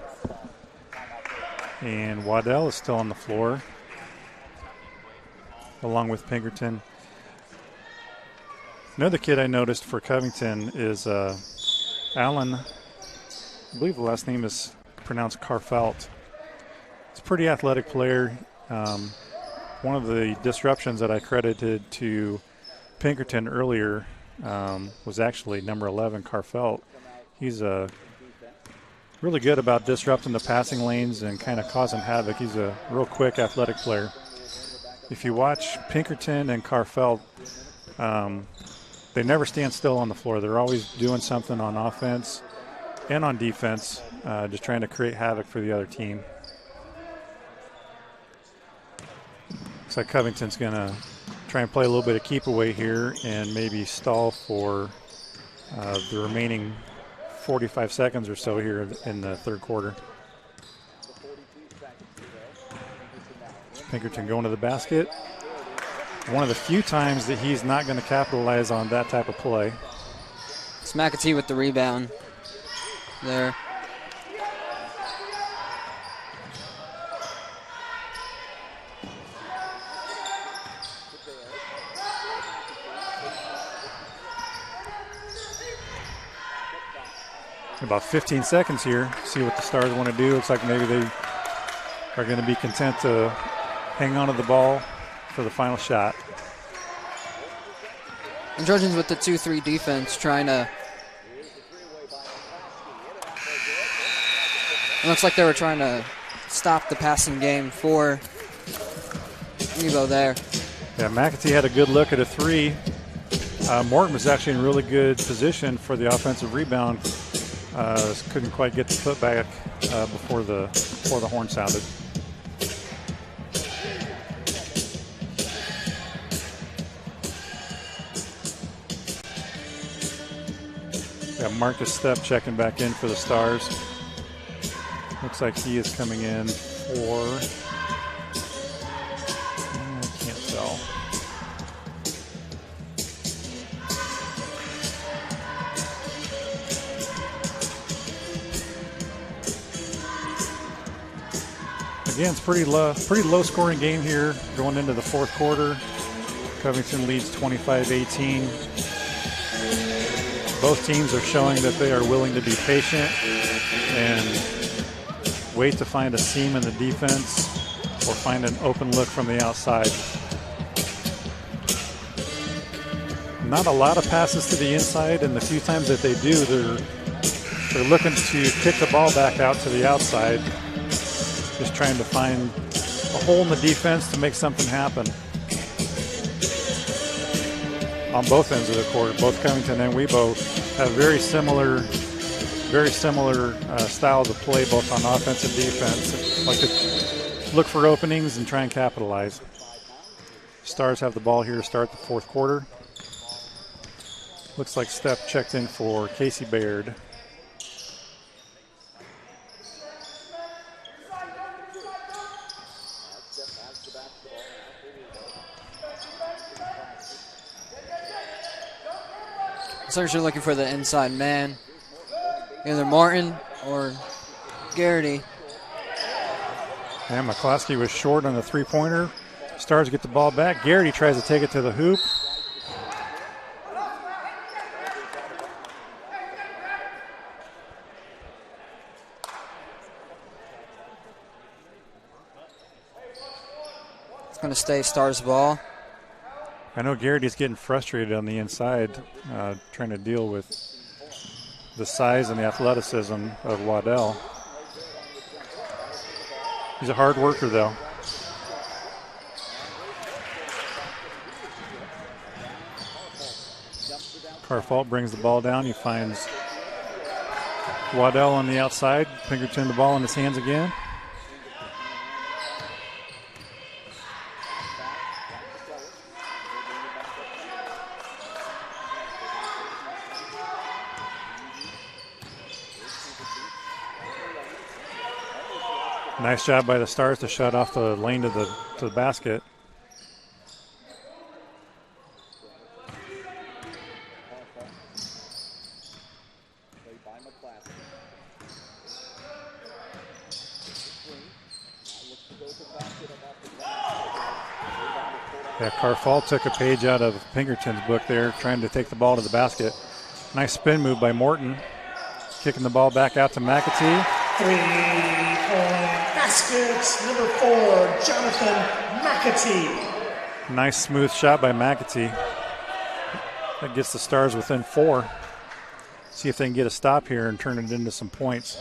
And Waddell is still on the floor, along with Pinkerton. Another kid I noticed for Covington is Alan. I believe the last name is pronounced Carfelt. He's a pretty athletic player. One of the disruptions that I credited to Pinkerton earlier was actually number 11, Carfelt. He's really good about disrupting the passing lanes and kind of causing havoc. He's a real quick, athletic player. If you watch Pinkerton and Carfelt, they never stand still on the floor. They're always doing something on offense and on defense, just trying to create havoc for the other team. Looks like Covington's going to try and play a little bit of keep away here and maybe stall for the remaining 45 seconds or so here in the third quarter. Pinkerton going to the basket. One of the few times that he's not going to capitalize on that type of play. It's McAtee with the rebound there. About 15 seconds here. See what the Stars want to do. Looks like maybe they are going to be content to hang on to the ball for the final shot. And Trojans with the 2-3 defense trying to. It looks like they were trying to stop the passing game for Nebo there. Yeah, McAtee had a good look at a three. Morton was actually in really good position for the offensive rebound. Couldn't quite get the foot back before the horn sounded. Got Marcus Stepp checking back in for the Stars. Looks like he is coming in for, I can't tell. Again, it's pretty low scoring game here going into the fourth quarter. Covington leads 25-18. Both teams are showing that they are willing to be patient and wait to find a seam in the defense or find an open look from the outside. Not a lot of passes to the inside, and the few times that they do, they're looking to kick the ball back out to the outside, just trying to find a hole in the defense to make something happen. On both ends of the court, both Covington and Webo have very similar styles of play, both on offense and defense. Like to look for openings and try and capitalize. Stars have the ball here to start the fourth quarter. Looks like Stepp checked in for Casey Baird. Stars are looking for the inside man. Either Martin or Garrity. And McCloskey was short on the three-pointer. Stars get the ball back. Garrity tries to take it to the hoop. It's going to stay Stars ball. I know Garrity's getting frustrated on the inside, trying to deal with the size and the athleticism of Waddell. He's a hard worker, though. Carfalt brings the ball down. He finds Waddell on the outside. Pinkerton the ball in his hands again. Nice job by the Stars to shut off the lane to the basket. Yeah, Carfall took a page out of Pinkerton's book there, trying to take the ball to the basket. Nice spin move by Morton. Kicking the ball back out to McAtee. 3-point basket, number 4, Jonathan McAtee. Nice smooth shot by McAtee. That gets the Stars within 4. See if they can get a stop here and turn it into some points.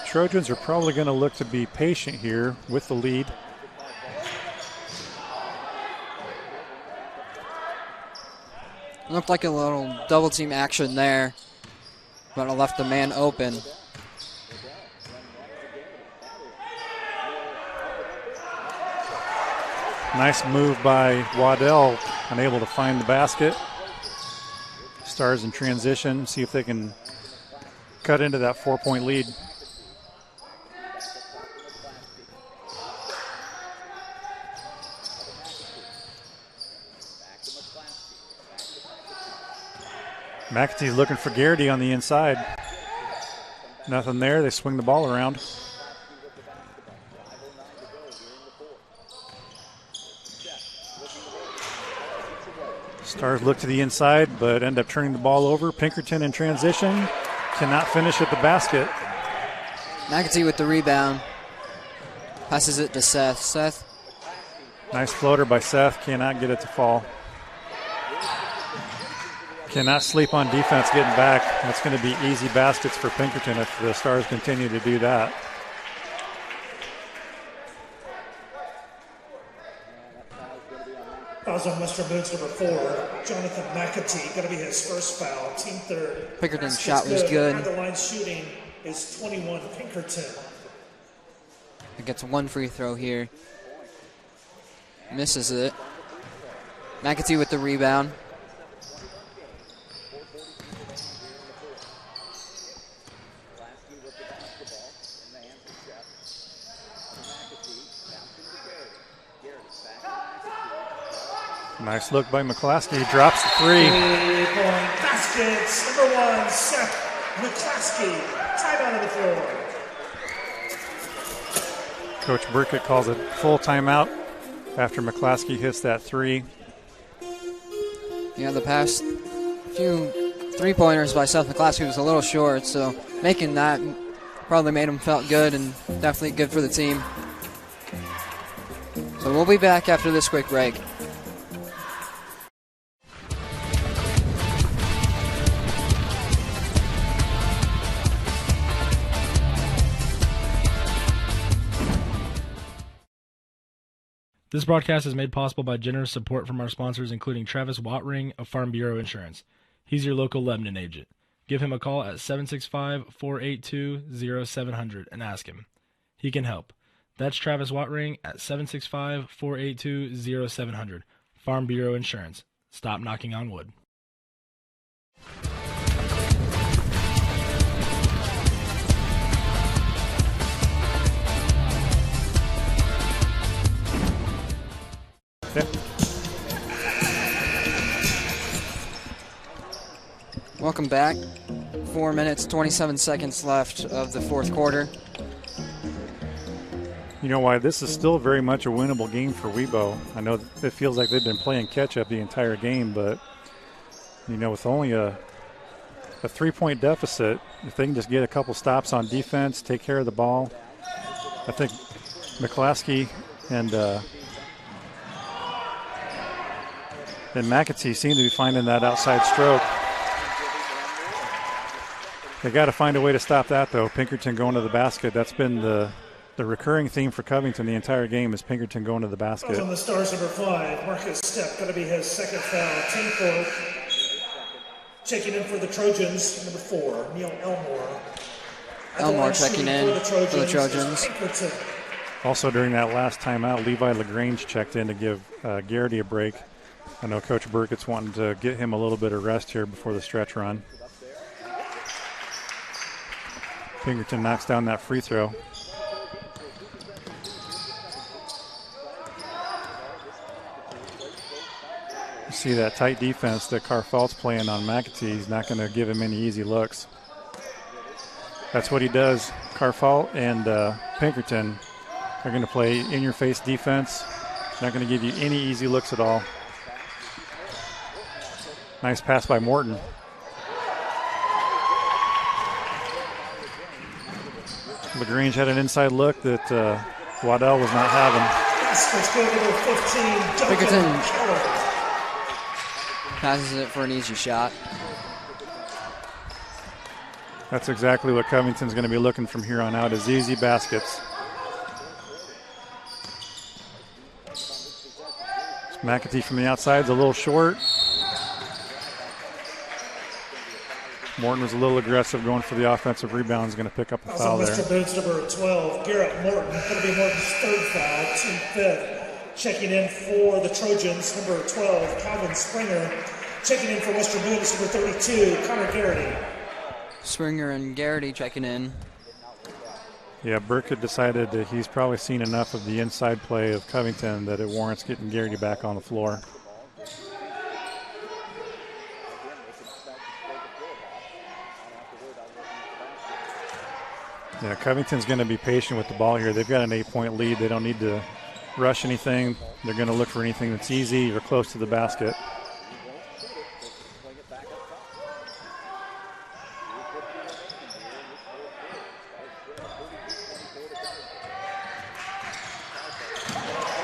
Trojans are probably going to look to be patient here with the lead. Looked like a little double team action there, but I left the man open. Nice move by Waddell, unable to find the basket. Stars in transition, see if they can cut into that 4-point lead. McAtee's looking for Garrity on the inside. Nothing there. They swing the ball around. Stars look to the inside, but end up turning the ball over. Pinkerton in transition. Cannot finish at the basket. McAtee with the rebound. Passes it to Seth. Seth. Nice floater by Seth. Cannot get it to fall. Cannot sleep on defense getting back. That's going to be easy baskets for Pinkerton if the Stars continue to do that. Fouls on Western Boone's number 4, Jonathan McAtee. Going to be his first foul, team third. Pinkerton's shot was good. At the line shooting is 21, Pinkerton. He gets one free throw here. Misses it. McAtee with the rebound. Nice look by McClaskey. Drops the 3. 3-point baskets. Number 1, Seth McClaskey. Timeout on the floor. Coach Burkett calls it full timeout after McClaskey hits that 3. Yeah, the past few three-pointers by Seth McClaskey was a little short, so making that probably made him felt good and definitely good for the team. So we'll be back after this quick break. This broadcast is made possible by generous support from our sponsors, including Travis Wattring of Farm Bureau Insurance. He's your local Lebanon agent. Give him a call at 765-482-0700 and ask him. He can help. That's Travis Wattring at 765-482-0700. Farm Bureau Insurance. Stop knocking on wood. Yeah. Welcome back. 4 minutes, 27 seconds left of the fourth quarter. You know why this is still very much a winnable game for Webo. I know it feels like they've been playing catch-up the entire game, but, you know, with only a 3-point deficit, if they can just get a couple stops on defense, take care of the ball, I think McClaskey and McAtee seem to be finding that outside stroke. They got to find a way to stop that, though. Pinkerton going to the basket. That's been the recurring theme for Covington the entire game is Pinkerton going to the basket. On the Stars, number 5, Marcus Stepp, going to be his second foul, team fourth. Checking in for the Trojans, number 4, Neil Elmore. Elmore checking in for the Trojans. Also during that last timeout, Levi LaGrange checked in to give Garrity a break. I know Coach Burkett's wanting to get him a little bit of rest here before the stretch run. Pinkerton knocks down that free throw. see that tight defense that Carfelt's playing on McAtee. He's not going to give him any easy looks. That's what he does. Carfelt and Pinkerton are going to play in-your-face defense. Not going to give you any easy looks at all. Nice pass by Morton. LaGrange had an inside look that Waddell was not having. Pinkerton passes it for an easy shot. That's exactly what Covington's going to be looking from here on out, is easy baskets. McAtee from the outside is a little short. Morton was a little aggressive going for the offensive rebound. He's going to pick up a foul there. Mr. Boone's number 12, Garrett Morton. Going to be Morton's third foul, team fifth. Checking in for the Trojans, number 12, Calvin Springer. Checking in for Western Boone is number 32, Connor Garrity. Springer and Garrity checking in. Yeah, Burkett decided that he's probably seen enough of the inside play of Covington that it warrants getting Garrity back on the floor. Yeah, Covington's going to be patient with the ball here. They've got an 8-point lead. They don't need to rush anything. They're going to look for anything that's easy or close to the basket.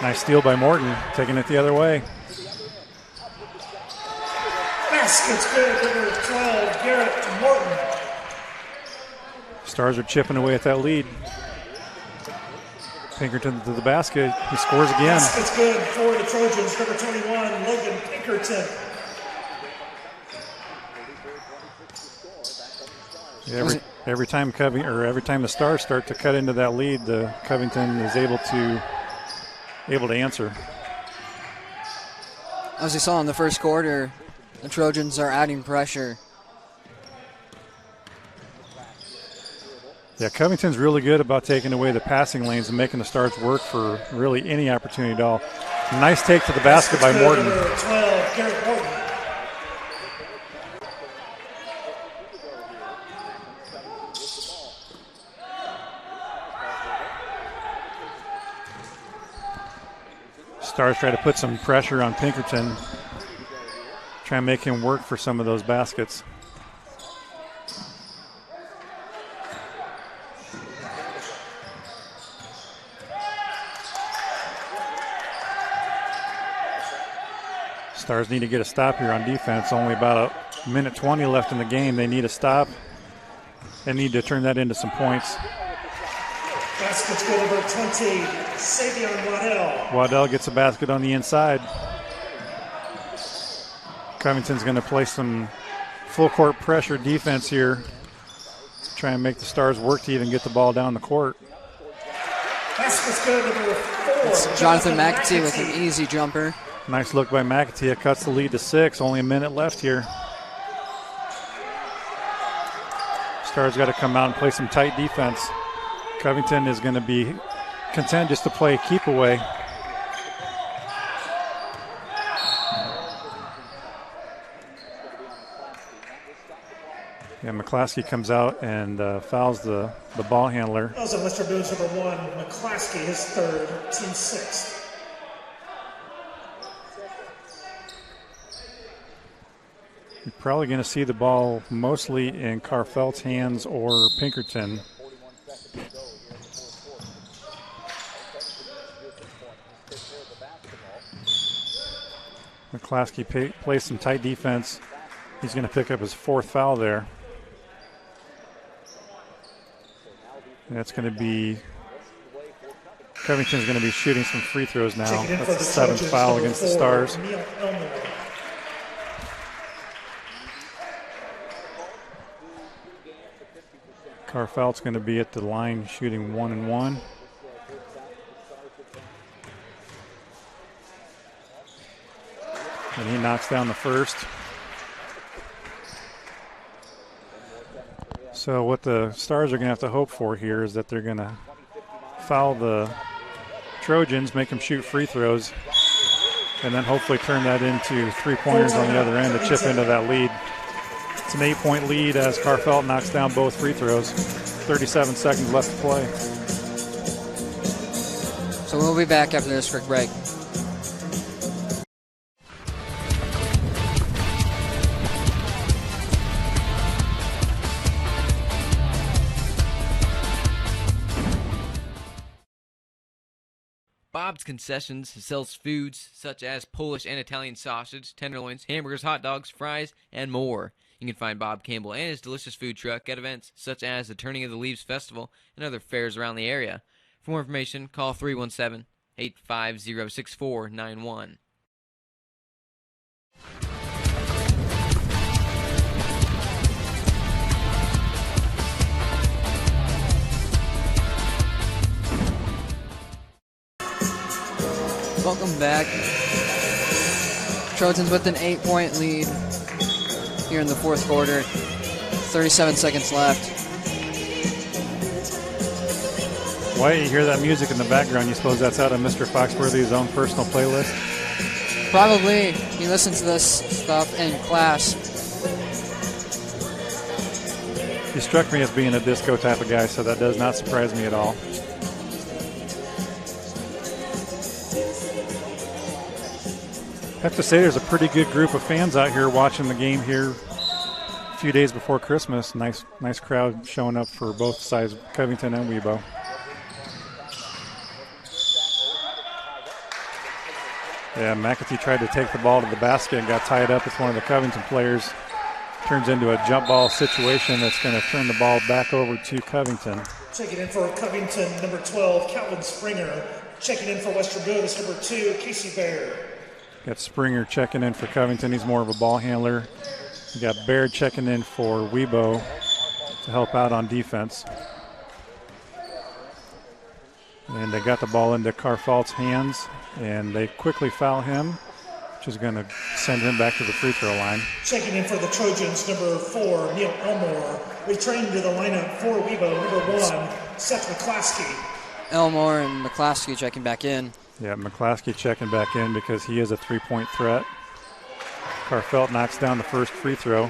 Nice steal by Morton, taking it the other way. Basket's good, number 12, Garrett Morton. Stars are chipping away at that lead. Pinkerton to the basket. He scores again. Basket's good for the Trojans, number 21, Logan Pinkerton. Yeah, every time the Stars start to cut into that lead, the Covington is able to answer. As we saw in the first quarter, the Trojans are adding pressure. Yeah, Covington's really good about taking away the passing lanes and making the Stars work for really any opportunity at all. Nice take to the basket by Morton. Number 12, Garrett Morton. Stars try to put some pressure on Pinkerton, try and make him work for some of those baskets. Stars need to get a stop here on defense. Only about a minute 20 left in the game. They need a stop. They need to turn that into some points. Basket's good, number 20, Savion Waddell. Waddell gets a basket on the inside. Covington's going to play some full court pressure defense here. Try and make the Stars work to even get the ball down the court. Basket's good, number 4. It's Jonathan McAtee with an easy jumper. Nice look by McAtee. It cuts the lead to 6. Only a minute left here. Stars got to come out and play some tight defense. Covington is going to be content just to play keep away. Yeah, McClaskey comes out and fouls the ball handler. Also, Mr. Boone's number 1, McClaskey, his third, team 6. You're probably going to see the ball mostly in Carfelt's hands or Pinkerton. McClaskey plays some tight defense. He's going to pick up his 4th foul there. And that's going to be Covington's going to be shooting some free throws now. That's the 7th foul against the Stars. Carfelt's going to be at the line shooting 1 and 1. And he knocks down the first. So what the Stars are going to have to hope for here is that they're going to foul the Trojans, make them shoot free throws. and then hopefully turn that into 3-pointers on the other end to chip into that lead. It's an 8-point lead as Carfelt knocks down both free throws. 37 seconds left to play. So we'll be back after this quick break. Bob's Concessions sells foods such as Polish and Italian sausage, tenderloins, hamburgers, hot dogs, fries, and more. You can find Bob Campbell and his delicious food truck at events such as the Turning of the Leaves Festival and other fairs around the area. For more information, call 317-850-6491. Welcome back. Trojans with an 8-point lead here in the fourth quarter. 37 seconds left. Why you hear that music in the background? You suppose that's out of Mr. Foxworthy's own personal playlist? Probably. He listens to this stuff in class. He struck me as being a disco type of guy, so that does not surprise me at all. I have to say there's a pretty good group of fans out here watching the game here a few days before Christmas. Nice crowd showing up for both sides, Covington and Webo. Yeah, McAtee tried to take the ball to the basket and got tied up with one of the Covington players. Turns into a jump ball situation that's going to turn the ball back over to Covington. Checking in for Covington, number 12, Calvin Springer. Checking in for Western Boone is number 2, Casey Baird. Got Springer checking in for Covington. He's more of a ball handler. You got Baird checking in for Webo to help out on defense. And they got the ball into Carfelt's hands, and they quickly foul him, which is going to send him back to the free throw line. Checking in for the Trojans, number 4, Neil Elmore. Returning to the lineup for Webo, number 1, Seth McClaskey. Elmore and McClaskey checking back in. Yeah, McClaskey checking back in because he is a 3-point threat. Carfelt knocks down the first free throw.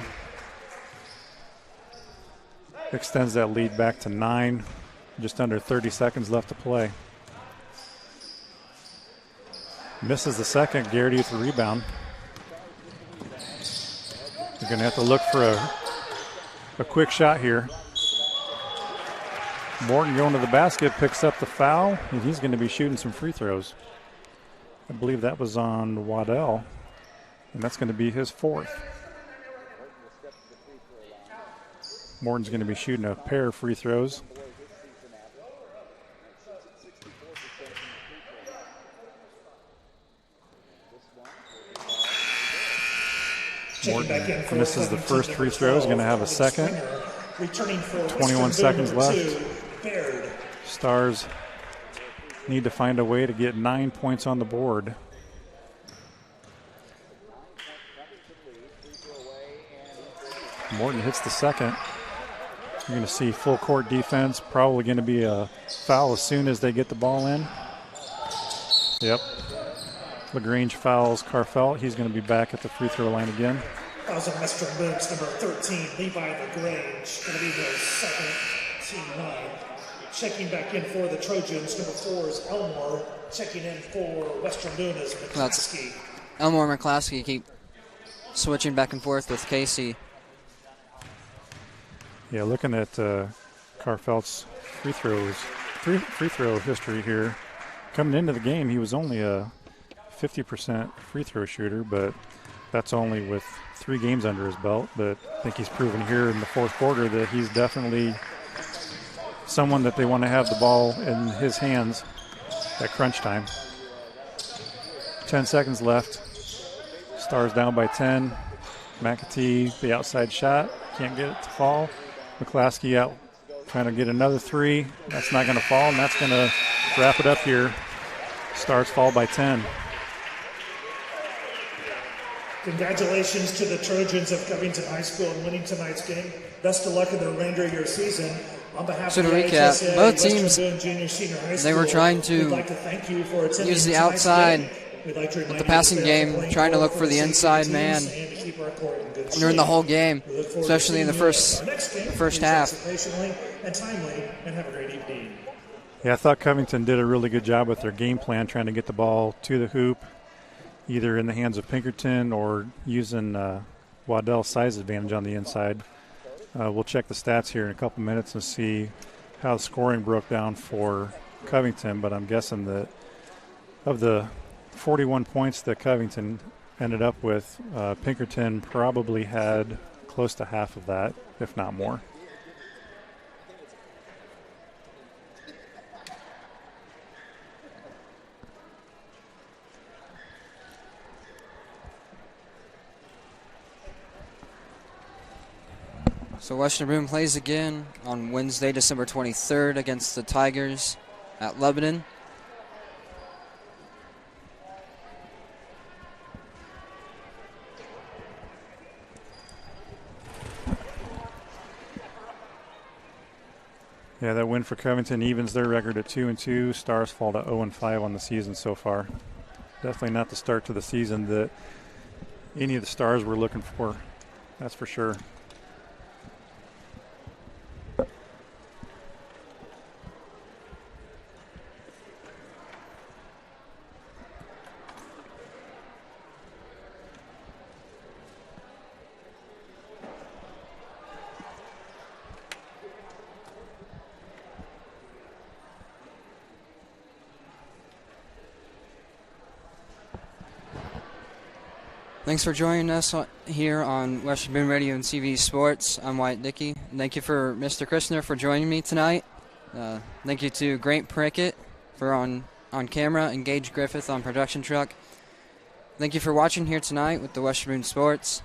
Extends that lead back to 9. Just under 30 seconds left to play. Misses the second. Garrity with the rebound. You're going to have to look for a quick shot here. Morton going to the basket, picks up the foul, and he's going to be shooting some free throws. I believe that was on Waddell, and that's going to be his 4th. Morton's going to be shooting a pair of free throws. Morton misses the first free throw. He's going to have a second. 21 seconds left. Stars need to find a way to get 9 points on the board. Morton hits the second. You're going to see full court defense. Probably going to be a foul as soon as they get the ball in. Yep. LaGrange fouls Carfelt. He's going to be back at the free throw line again. Fouls on Western Boone's number 13, Levi LaGrange. Going to be the second, team 9. Checking back in for the Trojans, number 4 is Elmore. Checking in for Western Boone is McClaskey. Elmore and McClaskey keep switching back and forth with Casey. Yeah, looking at Carfelt's free throw history here. Coming into the game, he was only a 50% free throw shooter, but that's only with 3 games under his belt. But I think he's proven here in the fourth quarter that he's definitely someone that they want to have the ball in his hands at crunch time. 10 seconds left. Stars down by 10. McAtee, the outside shot. Can't get it to fall. McClaskey out trying to get another 3. That's not going to fall, and that's going to wrap it up here. Stars fall by 10. Congratulations to the Trojans of Covington High School on winning tonight's game. Best of luck in the remainder of your season. On behalf So of to the recap, HSA, both teams, Western Boone Junior Senior High School, they were trying we'd to like to thank you for attending use the tonight's outside game We'd like to with remind the you passing to stay on the game, playing trying to field look for the safety inside teams man and to keep our court in good during the shape. whole game, We look forward to especially in the seeing you at first our next game. first Please half. exit patiently and timely, and have a great evening. Yeah, I thought Covington did a really good job with their game plan, trying to get the ball to the hoop, either in the hands of Pinkerton or using Waddell's size advantage on the inside. We'll check the stats here in a couple minutes and see how the scoring broke down for Covington, but I'm guessing that of the 41 points that Covington ended up with, Pinkerton probably had close to half of that, if not more. So Western Boone plays again on Wednesday, December 23rd against the Tigers at Lebanon. Yeah, that win for Covington evens their record at 2-2. Stars fall to 0-5 on the season so far. Definitely not the start to the season that any of the Stars were looking for. That's for sure. Thanks for joining us here on Western Boone Radio and TV Sports. I'm Wyatt Dickey. Thank you for Mr. Christner for joining me tonight. Thank you to Grant Prickett for on camera and Gage Griffith on production truck. Thank you for watching here tonight with the Western Boone Sports.